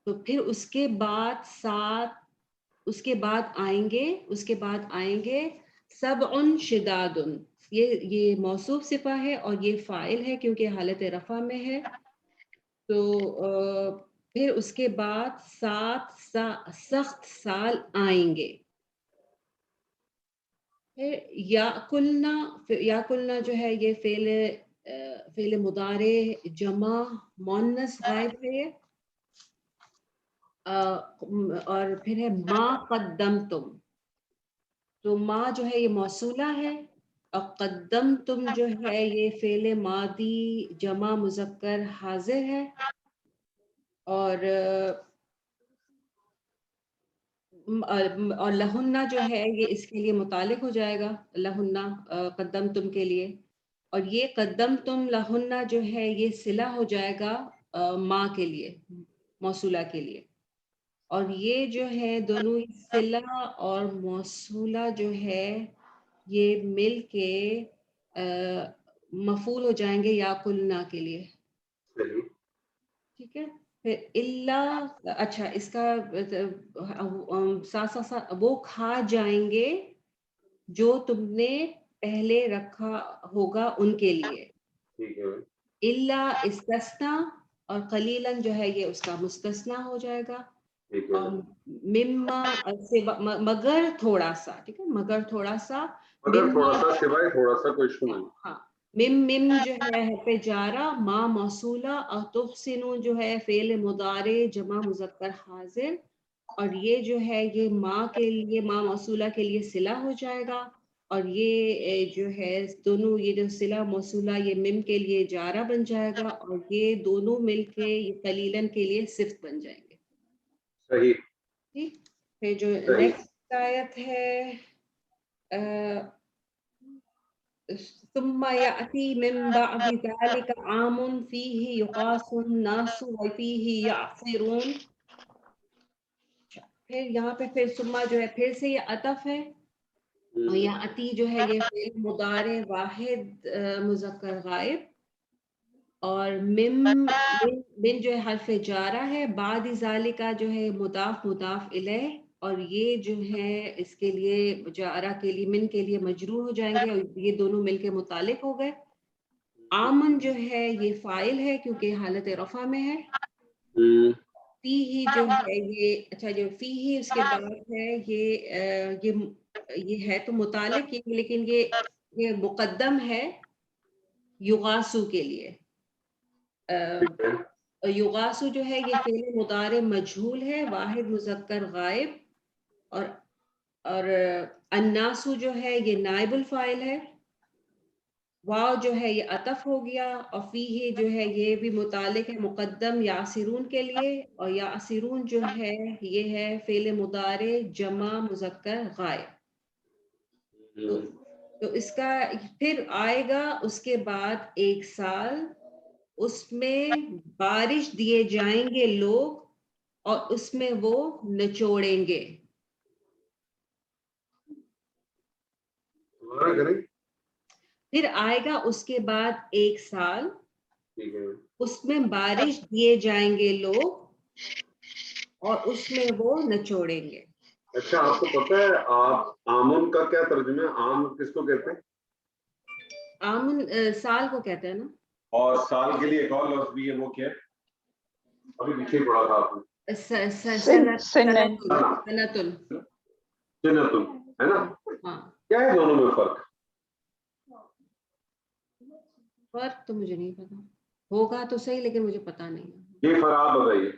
تو پھر اس کے بعد سات اس کے بعد آئیں گے. اس کے بعد آئیں گے 7 شداد. یہ موصوف صفہ ہے اور یہ فاعل ہے کیونکہ حالت رفع میں ہے. تو پھر اس کے بعد 7 سخت سال آئیں گے. پھر یاکلنا جو ہے یہ فعل مضارع جمع مؤنث غائب ہے. اور پھر ہے ما قدمتم. تو ما جو ہے یہ موصولہ ہے اور قدمتم جو ہے یہ فعل ماضی جمع مذکر حاضر ہے. اور لہنہ جو ہے یہ اس کے لیے متعلق ہو جائے گا. لہنہ قدمتم کے لیے. اور یہ قدمتم لہنہ جو ہے یہ صلہ ہو جائے گا ما کے لیے موصولہ کے لیے. اور یہ جو ہے دونوں صلہ اور موصولہ جو ہے یہ مل کے مفعول ہو جائیں گے یاکلنا کے لیے. ٹھیک ہے. پھر اللہ اچھا اس کا ساتھ وہ کھا جائیں گے جو تم نے پہلے رکھا ہوگا ان کے لیے. اللہ استثنا اور قلیلاً جو ہے یہ اس کا مستثنا ہو جائے گا. مما مگر تھوڑا سا. ٹھیک ہے. مگر تھوڑا سا سوائے تھوڑا سا کوئی ایشو نہیں. ہاں. مم جو ہے حرف جارہ ما موصولہ اور تحسنون جو ہے فعل مضارع جمع مذکر حاضر. اور یہ جو ہے یہ ما کے لیے ما موصولہ کے لیے صلہ ہو جائے گا. اور یہ جو ہے دونوں یہ جو صلہ موصولہ یہ مم کے لیے جارہ بن جائے گا اور یہ دونوں مل کے یہ قلیلاً کے لیے صفت بن جائیں گے. صحیح. ٹھیک. پھر جو نیکسٹ آیت ہے ثم يأتي من بعد ذلك عام فيه يغاث الناس وفيه يعصرون. پھر یہاں پہ پھر ثم جو ہے پھر سے یہ عطف ہے اور یأتی جو ہے یہ فعل مضارع واحد مذکر غائب. اور من جو ہے حرف جارہ ہے. بعد ذالک جو ہے مضاف مضاف الیہ اور یہ جو ہے اس کے لیے جارہ کے لیے من کے لیے مجرور ہو جائیں گے اور یہ دونوں مل کے متعلق ہو گئے. آمن جو ہے یہ فاعل ہے کیونکہ حالت رفع میں ہے. فیہ جو ہے یہ اچھا جو فیہ اس کے بعد ہے یہ ہے تو متعلق لیکن یہ مقدم ہے یغاسو کے لیے. یغاسو جو ہے یہ فعل مضارع مجہول ہے واحد مذکر غائب. اور الناسو جو ہے یہ نائب الفاعل ہے. واو جو ہے یہ عطف ہو گیا اور فیہ جو ہے یہ بھی متعلق ہے مقدم یاسرون کے لیے. اور یاسرون جو ہے یہ ہے فعل مضارع جمع مذکر غائب. تو اس کا پھر آئے گا اس کے بعد 1 سال اس میں بارش دیے جائیں گے لوگ اور اس میں وہ نچوڑیں گے. پھر آئے گا اس کے بعد 1 سال اس میں بارش دیے جائیں گے لوگ اور اس میں وہ نچوڑیں گے. اچھا آپ کو پتہ ہے آپ آمن کا کیا ترجمہ ہے؟ آم کس کو کہتے ہیں؟ آمن سال کو کہتے ہیں نا. اور سال کے لیے ایک اور لفظ بھی ہے وہ کیا ہے؟ ابھی پیچھے پڑھا تھا آپ نے. سنتن ہے نا. کیا ہے دونوں میں فرق؟ فرق تو مجھے نہیں پتا, ہوگا تو صحیح لیکن مجھے پتا نہیں ہے. یہ فرق بتائیے.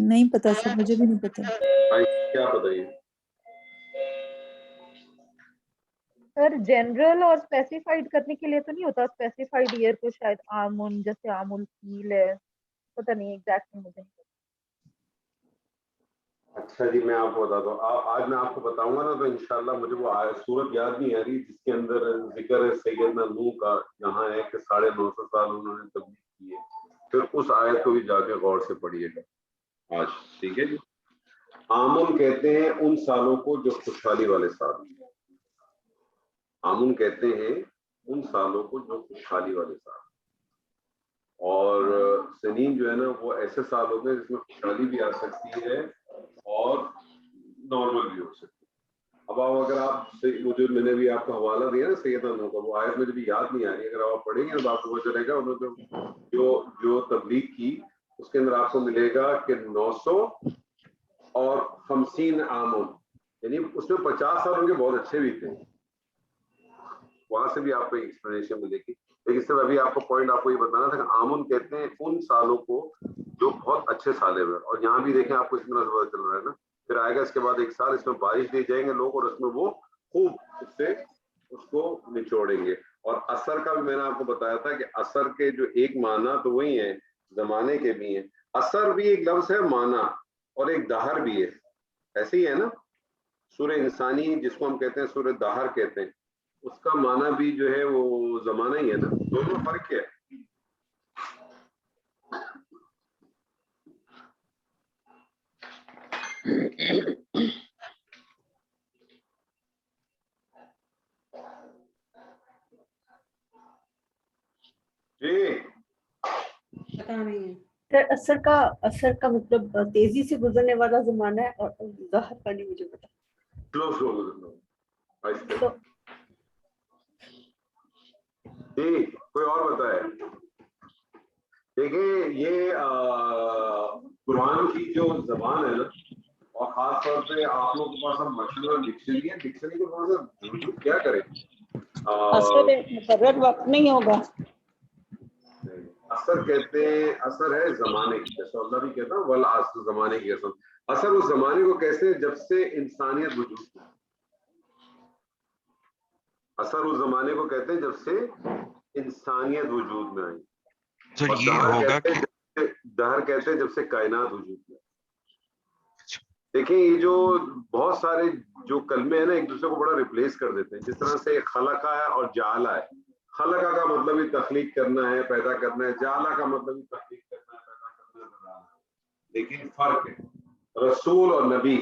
نہیں پتا سر, مجھے بھی نہیں پتا. کیا بتائیے سر جنرل اور اسپیسیفائڈ کرنے کے لیے تو نہیں ہوتا, اسپیسیفائڈ ایئر کو شاید آمن جیسے عام الفیل ہے, پتہ نہیں ایگزیکٹ مجھے نہیں پتا. اچھا جی, میں آپ کو بتاتا ہوں. آج میں آپ کو بتاؤں گا نا تو انشاءاللہ مجھے وہ صورت یاد نہیں آ رہی جس کے اندر ذکر ہے سیدنا نوح کا, یہاں ہے کہ 950 سال انہوں نے تبلیغ کی ہے. پھر اس آیت کو بھی جا کے غور سے پڑھیے گا آج, ٹھیک ہے جی. آمن کہتے ہیں ان سالوں کو جو خوشحالی والے سال ہیں. آمن کہتے ہیں ان سالوں کو جو خوشحالی والے سال, اور سنین جو ہے نا وہ ایسے سال ہوتے ہیں جس میں خوشحالی بھی آ سکتی ہے اور نارمل بھی ہو سکتی ہے. اب اگر آپ مجھے, میں نے بھی آپ کو حوالہ دیا نا سیدنا نوح کا, وہ آیت مجھے بھی یاد نہیں آ رہی, اگر آپ پڑھیں گے تو آپ کو پتہ چلے گا انہوں نے جو تبلیغ کی اس کے اندر آپ کو ملے گا کہ 950 آمن, یعنی اس میں 50 سال ان کے بہت اچھے بھی تھے. وہاں سے بھی آپ کو ایکسپلینیشن ملے گی. لیکن اس سے ابھی آپ کو پوائنٹ آپ کو یہ بتانا تھا کہ آمن کہتے ہیں ان سالوں کو جو بہت اچھے سال ہوئے. اور یہاں بھی دیکھیں آپ کو اس میں پتہ چل رہا ہے نا, پھر آئے گا اس کے بعد ایک سال اس میں بارش دے جائیں گے لوگ, اور اس میں وہ خوب اس سے اس کو نچوڑیں گے. اور اثر کا بھی میں نے آپ کو بتایا تھا کہ اثر کے جو ایک معنی تو وہی ہیں, زمانے کے بھی ہیں. اثر بھی ایک لفظ ہے معنی, اور ایک دہر بھی ہے, ایسے ہی ہے نا. سورہ انسانی جس کو ہم کہتے ہیں سورہ دہر کہتے ہیں, اس کا معنی بھی جو ہے وہ زمانہ ہی ہے نا, دونوں فرق ہے. جی پتا نہیں ہے سر اثر کا مطلب تیزی سے گزرنے والا زمانہ ہے, اور ظاہر کا نہیں مجھے پتا. سلو جی کوئی اور بتائے. دیکھیں یہ قرآن کی جو زبان ہے نا, اور خاص طور پہ آپ لوگوں کے پاس ہم مشہور ڈکشنری ہے, ڈکشنری کو تھوڑا سا رجوع کیا کریں. مقرر وقت نہیں ہوگا. اثر کہتے ہیں, اثر ہے زمانے کی, جیسے اللہ بھی کہتا ہے والعصر, زمانے کی قسم. اثر اس زمانے کو کیسے, جب سے انسانیت وجود میں, اثر اس زمانے کو کہتے ہیں جب سے انسانیت وجود میں آئی. سر یہ ہوگا کہ دہر کہتے ہیں جب سے کائنات وجود میں. دیکھیں یہ جو بہت سارے جو کلمے ہیں نا ایک دوسرے کو بڑا ریپلیس کر دیتے ہیں. جس طرح سے خلقہ ہے اور جعلہ ہے. خلقہ کا مطلب ہی تخلیق کرنا ہے, پیدا کرنا ہے. جعلہ کا مطلب ہی تخلیق کرنا ہے, پیدا کرنا ہے. لیکن فرق ہے, رسول اور نبی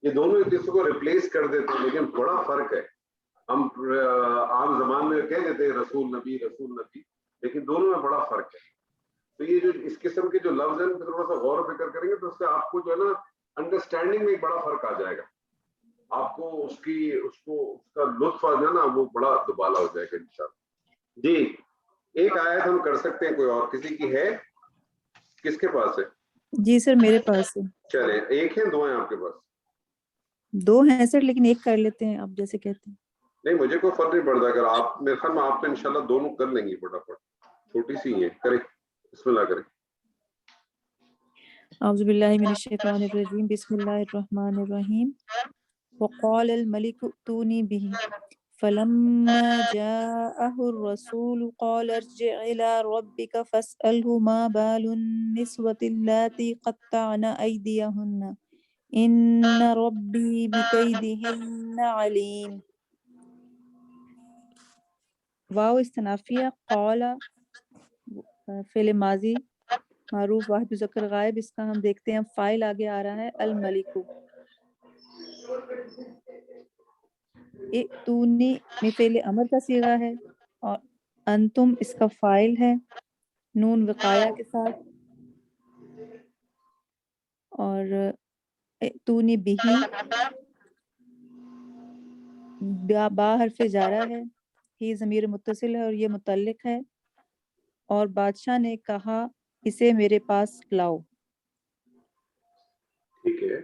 یہ دونوں ایک دوسرے کو ریپلیس کر دیتے ہیں, لیکن بڑا فرق ہے. ہم عام زبان میں کہہ دیتے ہیں رسول نبی, لیکن دونوں میں بڑا فرق ہے. تو یہ جو اس قسم کے جو لفظ ہیں تھوڑا سا غور و فکر کریں گے تو اس سے آپ کو جو ہے نا انڈرسٹینڈنگ میں ایک بڑا فرق آ جائے گا. آپ کو اس کا لطف آ جائے نا, وہ بڑا دوبالا ہو جائے گا انشاءاللہ. جی ایک آیت ہم کر سکتے ہیں, کوئی اور کسی کی ہے, کس کے پاس ہے؟ جی سر میرے پاس ہے. چلیں ایک ہے, دو ہیں آپ کے پاس؟ دو ہیں سر, لیکن ایک کر لیتے ہیں آپ جیسے کہتے ہیں. نہیں مجھے کوئی فرق نہیں پڑتا, اگر آپ میرے خیال میں آپ تو انشاءاللہ دونوں کر لیں گے فٹافٹ, چھوٹی سی ہیں, کریں بسم اللہ کریں. اعوذ باللہ من الشیطان الرجیم, بسم اللہ الرحمن الرحیم. وقال الملك ائتوني به فلما جاءه الرسول قال ارجع إلى ربك فاسأله ما بال النسوة اللاتي قطعن أيديهن إن ربي بكيدهن عليم. واو استنافیہ, قال فعل ماضی معروف واحد مذکر غائب, اس کا ہم دیکھتے ہیں فاعل آگے آ رہا ہے الملک. ائتونی میں فعل امر کا صیغہ ہے, اور انتم اس کا فاعل ہے نون وقایا کے ساتھ, اور ائتونی بہی با حرف جارہ ہے, ہی ضمیر متصل ہے اور یہ متعلق ہے, اور بادشاہ نے کہا اسے میرے پاس لاؤ. ٹھیک ہے,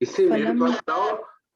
اسے میرے پاس لاؤ.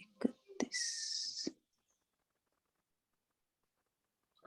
31,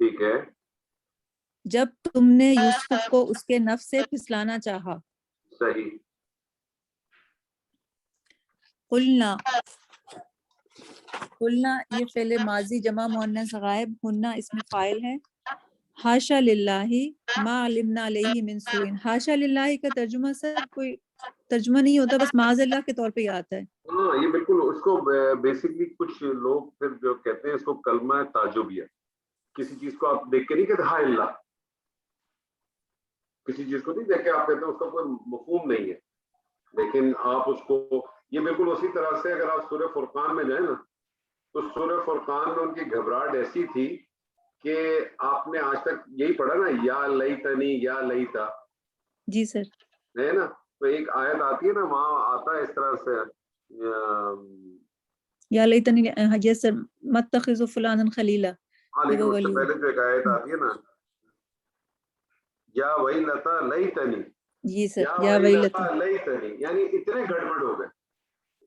ٹھیک ہے. جب تم نے یوسف کو اس کے نفس سے پھسلانا چاہا. صحیح. قلنا یہ فعل ماضی جمع مؤنث غائب، ہننا اس میں فاعل ہے. حاشا للہ ما علمنا علیہ من سوء. حاشا للہ کا ترجمہ سر کوئی ترجمہ نہیں ہوتا، بس معاذ اللہ کے طور پہ یہ آتا ہے. ہاں یہ بالکل اس کو بیسکلی کچھ لوگ پھر جو کہتے ہیں اس کو کلمہ تعجبیہ. کسی چیز کو آپ دیکھ کے نہیں کہتے ہائے اللہ، کسی چیز کو نہیں دیکھ کے آپ کہتے ہیں اس کا کوئی مفہوم نہیں ہے، لیکن آپ اس کو یہ بالکل اسی طرح سے اگر آپ سورہ فرقان میں جائیں نا تو سورہ فرقان میں ان کی گھبراہٹ ایسی تھی کہ آپ نے آج تک یہی پڑھا نا یا لیتنی یا لیتا. جی سر. ہے نا، تو ایک آیت آتی ہے نا وہاں آتا ہے اس طرح سے یا لیتنی، یس سر، متخذ فلانا خلیلا. ہاں لیکن اس سے پہلے جو ایک آیت آتی ہے نا یا ویلتا لیتنی. جی سر، یا ویلتا لیتنی یعنی اتنے گڑبڑ ہو گئے.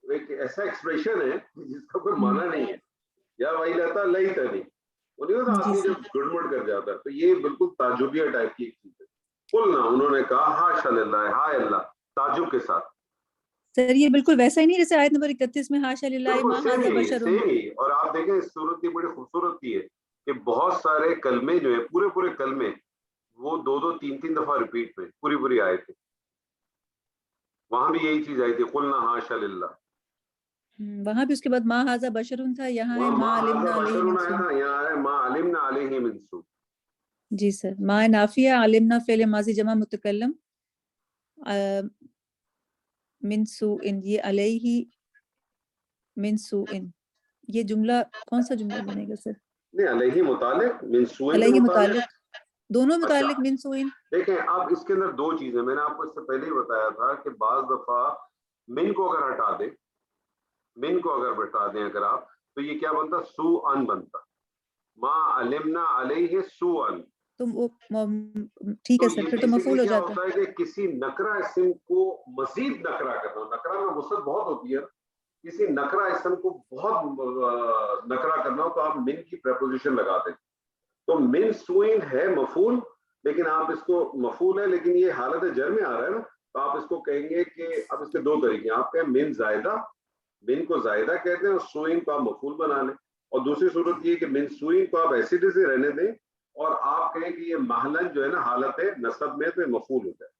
ایک ایسا ایکسپریشن ہے جس کا کوئی معنی نہیں ہے، یا ویلتا لیتنی. انہیں تو آدمی جب گڑبڑ کر جاتا ہے تو یہ بالکل تعجبیہ ٹائپ کی ایک چیز ہے. قلنا انہوں نے کہا ہاشا للہ، ہائے اللہ، تعجب کے ساتھ. سر یہ بالکل ویسا ہی نہیں جیسے آیت نمبر 31 میں حاشا للہ ما ھذا بشر. اور آپ دیکھیں اس صورت کی بڑی خوبصورت یہ ہے کہ بہت سارے کلمے جو ہیں پورے کلمے وہ 2 3 دفعہ ریپیٹ ہوئے پوری آیت ہے. وہاں بھی یہی چیز آئی تھی قلنا ہاشا للہ. وہاں بھی اس کے بعد ما ھذا بشر تھا، یہاں ہے ما علمنا علیہ من سوء. یہاں ہے ما علمنا علیہ من سوء. جی سر. ما نافیہ، علمنا فعل ماضی جمع متکلم، من سوء یہ علیہ من سوء. یہ جملہ کون سا جملہ بنے گا سر؟ نہیں علیہ متعلق، من سوء علیہ متعلق، دونوں متعلق من سوء. دیکھیں آپ اس کے اندر 2 چیزیں میں نے آپ کو اس سے پہلے ہی بتایا تھا کہ بعض دفعہ من کو اگر ہٹا دیں، اگر آپ تو یہ کیا بنتا؟ سوء بنتا. ما علمنا علیہ سوء. ٹھیک ہے سر، پھر تو مفعول ہو جاتا ہے کہ کسی نکرہ اسم کو مزید نکرہ کرنا. نکرہ میں وسعت بہت ہوتی ہے، کسی نکرہ اسم کو بہت نکرہ کرنا ہو تو آپ من کی پریپوزیشن لگا دیں. تو من سوئن ہے مفعول، لیکن آپ اس کو مفعول ہے لیکن یہ حالت جر میں آ رہا ہے نا، تو آپ اس کو کہیں گے کہ اب اس کے 2 طریقے ہیں. آپ کہیں من زائدہ، من کو زائدہ کہتے ہیں اور سوئن کو آپ مفعول بنا لیں. اور دوسری صورت یہ کہ من سوئن کو آپ ایسے سے رہنے دیں اور آپ کہیں کہ یہ محلن جو ہے نا حالت نصب میں تو یہ مفعول ہو جائے،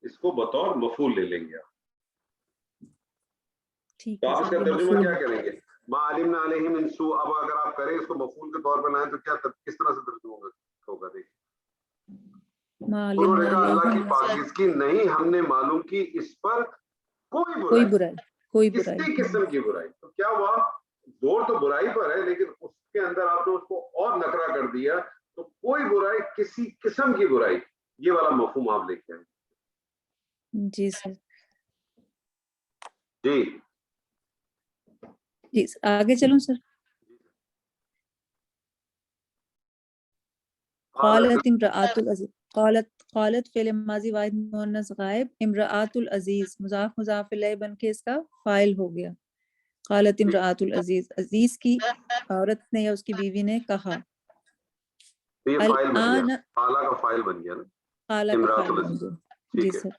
اس کو بطور مفعول لے لیں گے آپ. تو آپ اس کا ترجمہ کیا کریں گے؟ ما علمنا علیہ من سوء. اب اگر آپ کریں اس کو مفعول کے طور پہ لائیں تو کیا کس طرح سے ترجمہ ہوگا؟ دیکھیں انہوں نے کہا اللہ کی پاکیزگی نہیں ہم نے معلوم کی اس پر کوئی برائی، کسی قسم کی برائی. تو کیا ہوا؟ زور تو برائی پر ہے لیکن اس کے اندر آپ نے اس کو اور نکرہ کر دیا، تو کوئی برائی، کسی قسم کی برائی، یہ والا مفہوم آپ لے کے آئیں. جی سر. جی آگے چلوں سر. قالت امرأۃ العزیز، قالت فعل ماضی واحد مؤنث غائب، امرأۃ العزیز مضاف مضاف الیہ بن کے اس کا فاعل ہو گیا. قالت امرأۃ العزیز، عزیز کی عورت نے یا اس کی بیوی نے کہا. الآن قالا کا فاعل بن گیا نا، قالا کا فاعل بن گیا. جی سر.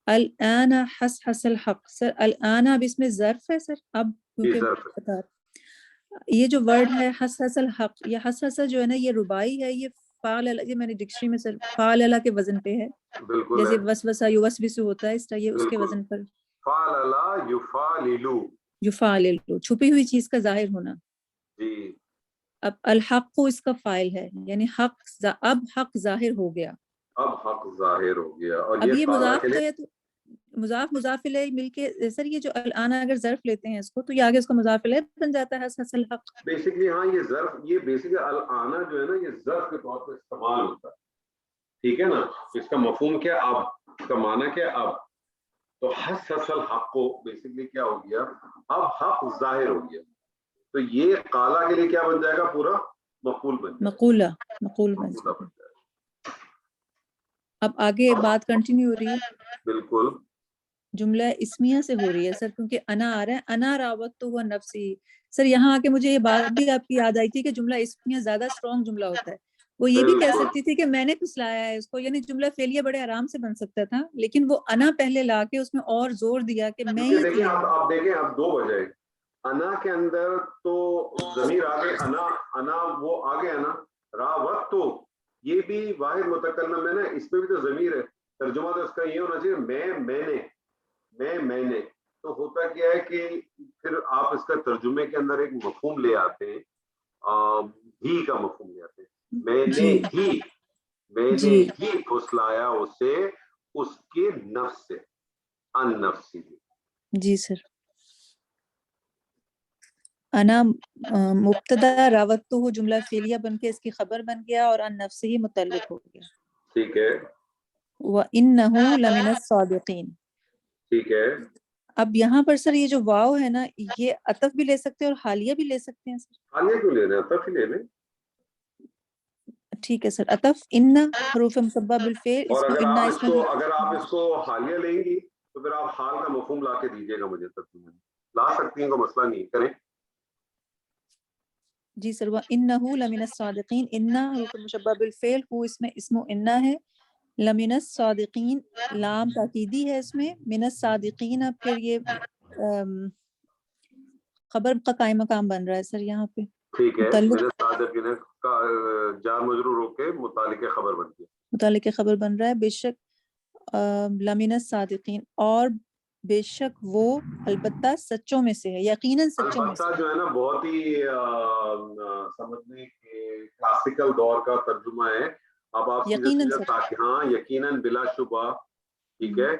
الآن حس الحق. سر الآن اب اس میں ظرف ہے سر، اب کیونکہ یہ جو ورڈ ہے حس الحق، یہ حس جو ہے نا یہ رباعی ہے. یہ فعل، یہ میں نے ڈکشنری میں سر فعل کے وزن پہ ہے، جیسے وسوسہ یوسوس ہوتا ہے اس طرح یہ اس کے وزن پر فعلل یفعلل، یفعلل چھپی ہوئی چیز کا ظاہر ہونا. جی. اب الحق اس کا فاعل ہے، یعنی حق، اب حق ظاہر ہو گیا، اب حق ظاہر ہو گیا. اور اب یہ مضاف ہے تو مضاف مضاف الیہ مل کے سر یہ جو الآن اگر ظرف لیتے ہیں اس کو تو یہ آگے اس کا مضاف الیہ بن جاتا ہے حس الحق. بیسیکلی ہاں یہ ظرف، یہ بیسیکلی الآن جو ہے نا یہ ظرف کے طور پر استعمال ہوتا ہے، ٹھیک ہے نا. اس کا مفہوم کیا؟ اب. اس کا معنی کیا؟ اب. تو حس الحق کو بیسیکلی کیا ہو گیا؟ اب حق ظاہر ہو گیا. تو یہ قالا کے لیے کیا بن جائے گا؟ پورا مقول بن جائے گا، مقول بن جائے گا. اب آگے بات کنٹینیو ہو رہی ہے. بالکل. جملہ اسمیہ سے ہو رہی ہے سر، کیونکہ انا آ رہا ہے، انا راوت تو ہوا نفسی. سر یہاں آ کے مجھے یہ بات بھی آپ کی یاد آئی تھی کہ جملہ اسمیہ زیادہ اسٹرانگ جملہ ہوتا ہے. وہ یہ بھی کہہ سکتی تھی کہ میں نے پھسلایا ہے اس کو، یعنی جملہ فعلیہ بڑے آرام سے بن سکتا تھا، لیکن وہ انا پہلے لا کے اس میں اور زور دیا کہ میں ہی تھی. آپ دیکھیں آپ دو وجہ، انا کے اندر تو ضمیر آگے، انا وہ آگے ہے نا، راوت تو یہ بھی واحد متکلم ہے نا، اس میں بھی تو ضمیر ہے. ترجمہ تو اس کا یہ ہونا چاہیے میں نے. تو ہوتا کیا ہے کہ پھر آپ اس کا ترجمے کے اندر ایک مفہوم لے آتے ہیں، ہی کا مفہوم لے آتے ہیں. میں نے ہی پھسلایا اسے اس کے نفس سے، ان نفسی. جی سر. انا مبتدا راوت تو جملہ فعلیہ بن کے اس کی خبر بن گیا اور ان نفس ہی متعلق ہو گیا. ٹھیک ہے. وَإِنَّهُ لَمِنَ الصَّادِقِينَ. ٹھیک ہے. اب یہاں پر سر یہ جو واو ہے نا، یہ عطف بھی لے سکتے ہیں اور حالیہ بھی لے سکتے ہیں سر. حالیہ کیوں لے رہے ہیں؟ عطف ہی لے لیں. ٹھیک ہے سر. عطف ان حروف مشبہ بالفعل، اور اگر آپ اس کو حالیہ لیں گی تو پھر آپ حال کا مفہوم لا کے دیجیے گا مجھے. ترجمے لا سکتی ہیں، کوئی مسئلہ نہیں، کریں. جی سر. وَإِنَّهُ لَمِنَ الصَّادِقِينَ. ان حروف مشبہ بالفعل، ہو اس میں اسم ان ہے. لمن الصادقین لام تاکیدی ہے اس میں. من الصادقین اب پھر یہ خبر کا قائم مقام بن رہا ہے سر یہاں پہ. ٹھیک ہے. من الصادقین کا جار مجرور ہو کے متعلق خبر بن گیا، متعلق خبر بن رہا ہے. بے شک لمن الصادقین، اور بے شک وہ البتہ سچوں میں سے ہے، یقیناً سچوں میں سے. البتہ جو ہے نا بہت ہی سمجھنے کے کلاسیکل دور کا ترجمہ ہے. اب آپ ہاں یقیناً، بلا شبہ، ٹھیک ہے،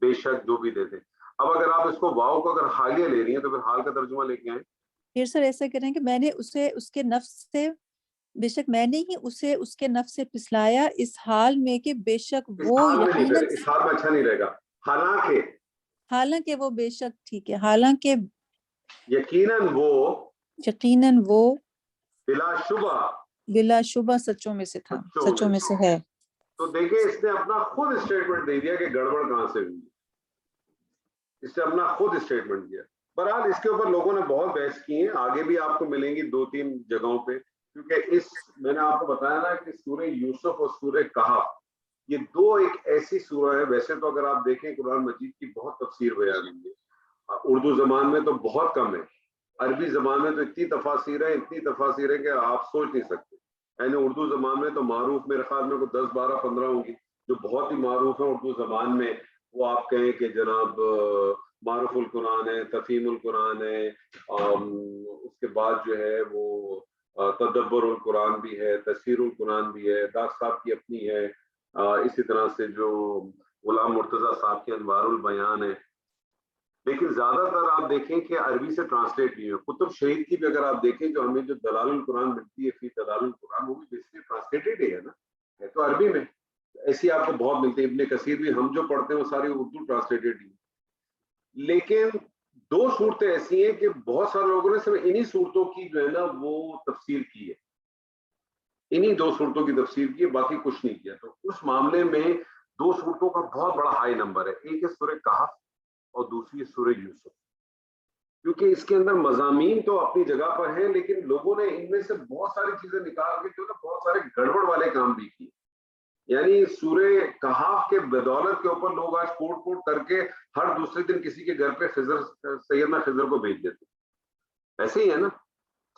بے شک، جو بھی دیتے. اب اگر آپ اس کو واو کو اگر حالیہ لے رہی ہیں تو پھر حال کا ترجمہ لے کے آئیں. پھر سر ایسا کریں کہ میں نے اسے اس کے نفس سے، بے شک میں نے ہی اسے اس کے نفس سے پھسلایا اس حال میں کہ بے شک وہ یقیناً، اس حال میں اچھا نہیں رہے گا، حالانکہ وہ بے شک، ٹھیک ہے، حالانکہ یقیناً وہ بلا شبہ سچوں میں سے تھا، سچوں میں سے ہے. تو دیکھیں اس نے اپنا خود اسٹیٹمنٹ دے دیا کہ گڑبڑ کہاں سے ہوئی. اس نے اپنا خود اسٹیٹمنٹ دیا. بہرحال اس کے اوپر لوگوں نے بہت بحث کی ہیں، آگے بھی آپ کو ملیں گی 2-3 جگہوں پہ، کیونکہ میں نے آپ کو بتایا نا کہ سورہ یوسف اور سورہ کہف یہ دو ایک ایسی سورہ ہے. ویسے تو اگر آپ دیکھیں قرآن مجید کی بہت تفسیر بیان ہوئی ہے، اردو زبان میں تو بہت کم ہے، عربی زبان میں تو اتنی تفاسیر ہے کہ آپ سوچ نہیں سکتے. یعنی اردو زبان میں تو معروف میرے خیال میں 10-12-15 ہوں گی جو بہت ہی معروف ہیں اردو زبان میں. وہ آپ کہیں کہ جناب معروف القرآن ہے، تفہیم القرآن ہے، اس کے بعد جو ہے وہ تدبر القرآن بھی ہے، تفسیر القرآن بھی ہے، ڈاکٹر صاحب کی اپنی ہے، اسی طرح سے جو غلام مرتضیٰ صاحب کے انوار البیان ہے. لیکن زیادہ تر آپ دیکھیں کہ عربی سے ٹرانسلیٹ نہیں ہے. قطب شہید کی بھی اگر آپ دیکھیں جو ہمیں جو دلال القرآن ملتی ہے، فی دلال القرآن، وہ بھی بیسکلی ٹرانسلیٹڈ ہی ہے نا، ہے تو عربی میں. ایسی آپ کو بہت ملتی ہے. ابن کثیر بھی ہم جو پڑھتے ہیں وہ ساری اردو ٹرانسلیٹڈ ہی. لیکن 2 صورتیں ایسی ہیں کہ بہت سارے لوگوں نے صرف انہی صورتوں کی جو ہے نا وہ تفسیر کی ہے، انہی 2 صورتوں کی تفسیر کی ہے، باقی کچھ نہیں کیا. تو اس معاملے میں 2 صورتوں کا بہت بڑا ہائی نمبر ہے. ایک ہے سورہ کہف اور دوسری ہے سورہ یوسف، کیونکہ اس کے اندر مضامین تو اپنی جگہ پر ہیں، لیکن لوگوں نے ان میں سے بہت ساری چیزیں نکال کے جو نا بہت سارے گڑبڑ والے کام بھی کیے. یعنی سورہ کہف کے بدولت کے اوپر لوگ آج کوٹ کر کے ہر دوسرے دن کسی کے گھر پہ سیدنا خضر کو بھیج دیتے. ایسے ہی ہے نا،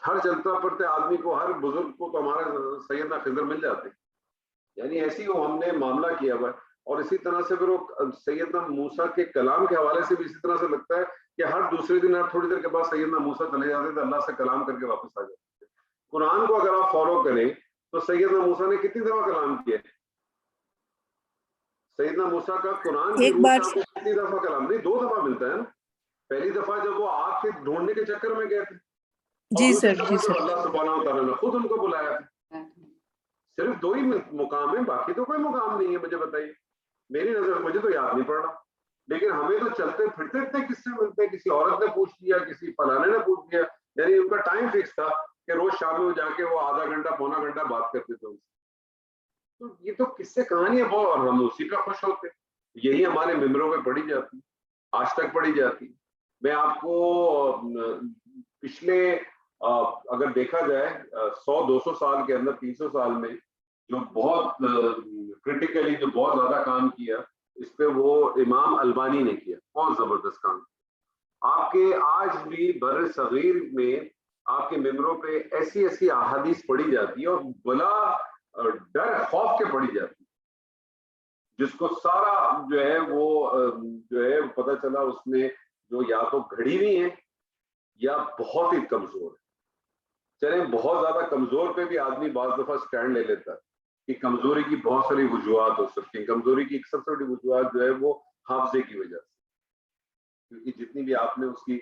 ہر چلتا پڑتے آدمی کو، ہر بزرگ کو تو ہمارے سیدنا خضر مل جاتے. یعنی ایسی وہ ہم نے معاملہ کیا ہوا ہے. اور اسی طرح سے پھر وہ سیدنا موسیٰ کے کلام کے حوالے سے بھی اسی طرح سے لگتا ہے کہ ہر دوسرے دن، ہر تھوڑی دیر کے بعد سیدنا موسیٰ چلے جاتے تھے، اللہ سے کلام کر کے واپس آ جاتے تھے. قرآن کو اگر آپ فالو کریں تو سیدنا موسیٰ نے کتنی دفعہ کلام کیا؟ سیدنا موسیٰ کا قرآن کی روح سے کتنی دفعہ کلام؟ نہیں، 2 دفعہ ملتا ہے نا. پہلی دفعہ جب وہ آگ کے ڈھونڈنے کے چکر میں گئے تھے، جی سر، جی سر، اللہ سبحانہ وتعالیٰ نے خود ان کو بلایا تھا. صرف 2 ہی مقام ہیں، باقی تو کوئی مقام نہیں ہے. مجھے بتائیے، میری نظر مجھے تو یاد نہیں پڑ رہا. لیکن ہمیں تو چلتے پھرتے اتنے قصے ملتے ہیں، کسی عورت نے پوچھ لیا، کسی فلانے نے پوچھ لیا. یعنی ان کا ٹائم فکس تھا کہ روز شام میں جا کے وہ آدھا گھنٹہ پونا گھنٹہ بات کرتے تھے. تو یہ تو قصے کہانیاں بہت، اور ہم اسی پہ خوش ہوتے. یہی ہمارے ممبروں پہ پڑھی جاتی، آج تک پڑھی جاتی. میں آپ کو پچھلے اگر دیکھا جائے 100-200 سال کے اندر، 300 سال میں جو بہت کرٹیکلی جو بہت زیادہ کام کیا اس پہ وہ امام البانی نے کیا، بہت زبردست کام. آپ کے آج بھی بر صغیر میں آپ کے ممبروں پہ ایسی ایسی احادیث پڑھی جاتی ہے اور بلا ڈر خوف کے پڑھی جاتی ہے، جس کو سارا جو ہے وہ جو ہے پتہ چلا اس میں جو یا تو گھڑی ہوئی ہیں یا بہت ہی کمزور ہے. چلیں بہت زیادہ کمزور پہ بھی آدمی بعض دفعہ سٹینڈ لے لیتا ہے کہ کمزوری کی بہت ساری وجوہات ہو سکتی ہیں. کمزوری کی ایک سب سے بڑی وجوہات جو ہے وہ حافظے کی وجہ سے، کیونکہ جتنی بھی آپ نے اس کی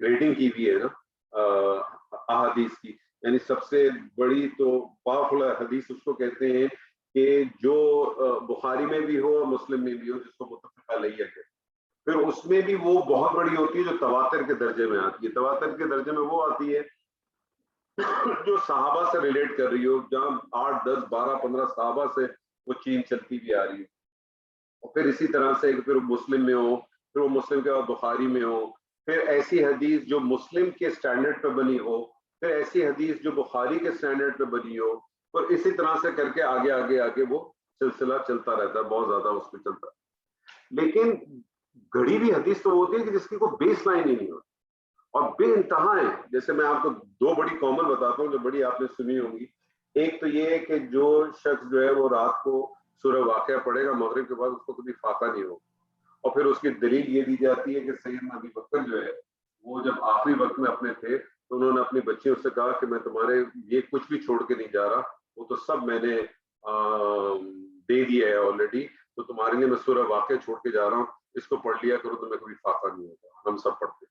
گریڈنگ کی ہوئی ہے نا احادیث کی، یعنی سب سے بڑی تو پاورفل حدیث اس کو کہتے ہیں کہ جو بخاری میں بھی ہو اور مسلم میں بھی ہو، جس کو متفق علیہ کہتے ہیں. پھر اس میں بھی وہ بہت بڑی ہوتی ہے جو تواتر کے درجے میں آتی ہے. تواتر کے درجے میں وہ آتی ہے جو صحابہ سے ریلیٹ کر رہی ہو، جہاں 8 10 12 15 صحابہ سے وہ چین چلتی بھی آ رہی ہے. اور پھر اسی طرح سے پھر مسلم میں ہو، پھر وہ مسلم کے بعد بخاری میں ہو، پھر ایسی حدیث جو مسلم کے سٹینڈرڈ پہ بنی ہو، پھر ایسی حدیث جو بخاری کے سٹینڈرڈ پہ بنی ہو، اور اسی طرح سے کر کے آگے آگے آگے وہ سلسلہ چلتا رہتا ہے، بہت زیادہ اس پہ چلتا ہے. لیکن گھڑی ہوئی حدیث تو ہوتی ہے کہ جس کی کوئی بیس لائن ہی نہیں ہوتی اور بے انتہا ہے. جیسے میں آپ کو 2 بڑی کامن بتاتا ہوں جو بڑی آپ نے سنی ہوں گی. ایک تو یہ ہے کہ جو شخص جو ہے وہ رات کو سورہ واقعہ پڑھے گا مغرب کے بعد اس کو کبھی فاقہ نہیں ہوگا. اور پھر اس کی دلیل یہ دی جاتی ہے کہ سیدنا ابی بکر جو ہے وہ جب آخری وقت میں اپنے تھے تو انہوں نے اپنی بچیوں سے کہا کہ میں تمہارے یہ کچھ بھی چھوڑ کے نہیں جا رہا، وہ تو سب میں نے دے دیا ہے آلریڈی، تو تمہارے لیے میں سورہ واقعہ چھوڑ کے جا رہا ہوں، اس کو پڑھ لیا کرو، تمہیں کبھی فاقہ نہیں ہوگا. ہم سب پڑھتے ہیں،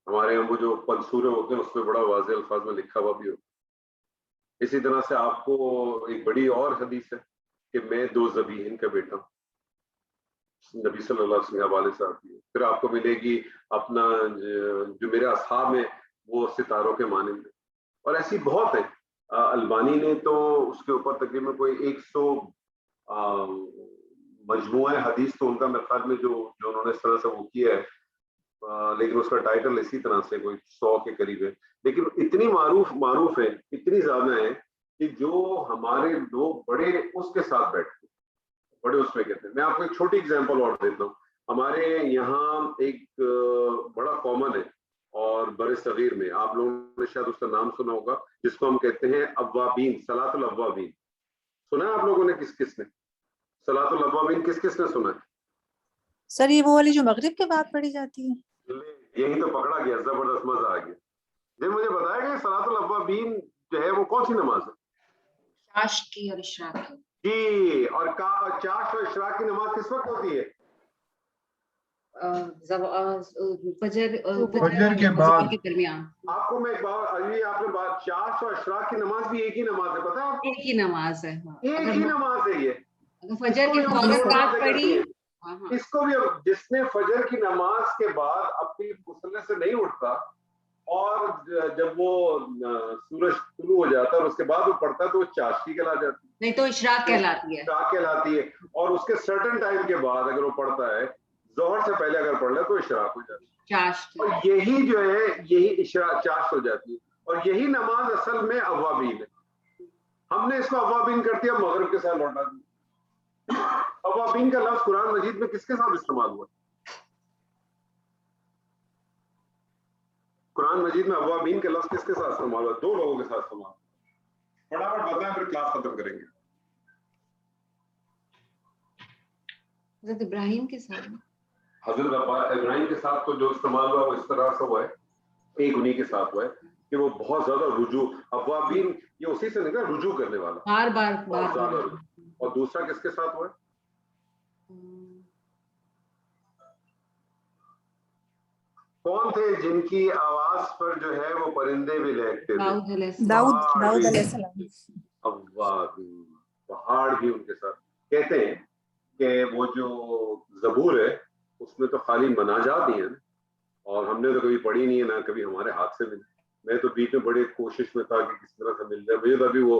ہمارے یہاں وہ جو پنسورے ہوتے ہیں اس پہ بڑا واضح الفاظ میں لکھا ہوا بھی ہوتا ہے. اسی طرح سے آپ کو ایک بڑی اور حدیث ہے کہ میں 2 ذبیحین کا بیٹا ہوں، نبی صلی اللہ علیہ وسلم کے حوالے سے آتی ہے. پھر آپ کو ملے گی اپنا جو میرے اصحاب ہیں وہ ستاروں کے مانند ہیں، اور ایسی بہت ہے. البانی نے تو اس کے اوپر تقریباً کوئی 100 مجموعہ حدیث تو ان کا میرے خیال میں جو انہوں نے اس طرح سے وہ کیا ہے، لیکن اس کا ٹائٹل اسی طرح سے کوئی 100 کے قریب ہے. لیکن اتنی معروف ہے، اتنی زیادہ ہے کہ جو ہمارے لوگ بڑے اس کے ساتھ بیٹھتے ہیں، بڑے اس میں کہتے ہیں. میں آپ کو ایک چھوٹی اگزامپل اور دیتا ہوں. ہمارے یہاں ایک بڑا کامن ہے اور بر صغیر میں آپ لوگوں نے شاید اس کا نام سنا ہوگا، جس کو ہم کہتے ہیں اوابین، صلاۃ الاوابین. سنا ہے آپ لوگوں نے؟ کس نے صلاۃ الاوابین کس نے سنا ہے؟ سر یہ وہ والی جو مغرب کے بعد پڑھی جاتی ہے. یہی تو پکڑا گیا، زبردست مزہ آ گیا. جی مجھے بتایا کہ صلاۃ الاوابین جو ہے وہ کون سی نماز ہے؟ چاشت کی اور اشراق کی. جی، اور چاشت اور اشراق کی نماز کس وقت ہوتی ہے؟ فجر کے بعد کے درمیان. آپ کو میں ایک بات ابھی آپ نے بات، چاشت اور اشراق کی نماز بھی ایک ہی نماز ہے، پتہ ہے آپ کو؟ ایک ہی نماز ہے، ایک ہی نماز ہے. یہ فجر کے فوراً بعد پڑھی. اس کو بھی جس نے فجر کی نماز کے بعد اپنی مصلی سے نہیں اٹھتا اور جب وہ سورج طلوع ہو جاتا ہے اور اس کے بعد وہ پڑھتا ہے تو وہ چاشتی کہلا جاتی ہے، نہیں تو اشراق کہلاتی ہے. اشراق کہلاتی ہے. اور اس کے سرٹن ٹائم کے بعد اگر وہ پڑھتا ہے، ظہر سے پہلے اگر پڑھ لے تو اشراق ہو جاتی ہے، چاشت. اور یہی جو ہے یہی اشراق چاشت ہو جاتی ہے. اور یہی نماز اصل میں اوابین ہے. ہم نے اس کو اوابین کر دیا، مغرب کے ساتھ لوٹا دیا. اوابین کا لفظ قرآن مجید میں کس کے ساتھ استعمال ہوا؟ قرآن مجید میں اوابین کا لفظ کس کے ساتھ استعمال ہوا؟ 2 لوگوں کے ساتھ استعمال. فٹافٹ بتائیں پھر کلاس ختم کریں گے. حضرت ابراہیم کے ساتھ. حضرت ابراہیم کے ساتھ تو جو استعمال ہوا وہ اس طرح سے ہوا ہے، ایک انہی کے ساتھ ہوا ہے کہ وہ بہت زیادہ رجوع، اوابین یہ اسی سے نکلا رجوع کرنے والا، بار بار رجوع. اور دوسرا کس کے ساتھ ہوا ہے؟ کون تھے جن کی آواز پر جو ہے وہ پرندے بھی لہکتے تھے؟ داؤد علیہ السلام. اوابین، پہاڑ بھی ان کے ساتھ. کہتے ہیں کہ وہ جو زبور ہے اس میں تو خالی مناجات ہی ہیں، اور ہم نے تو کبھی پڑھی نہیں ہے، نہ کبھی ہمارے ہاتھ سے ملی. میں تو بیچ میں بڑی کوشش میں تھا کہ کس طرح سے مل جائے. مجھے تو ابھی وہ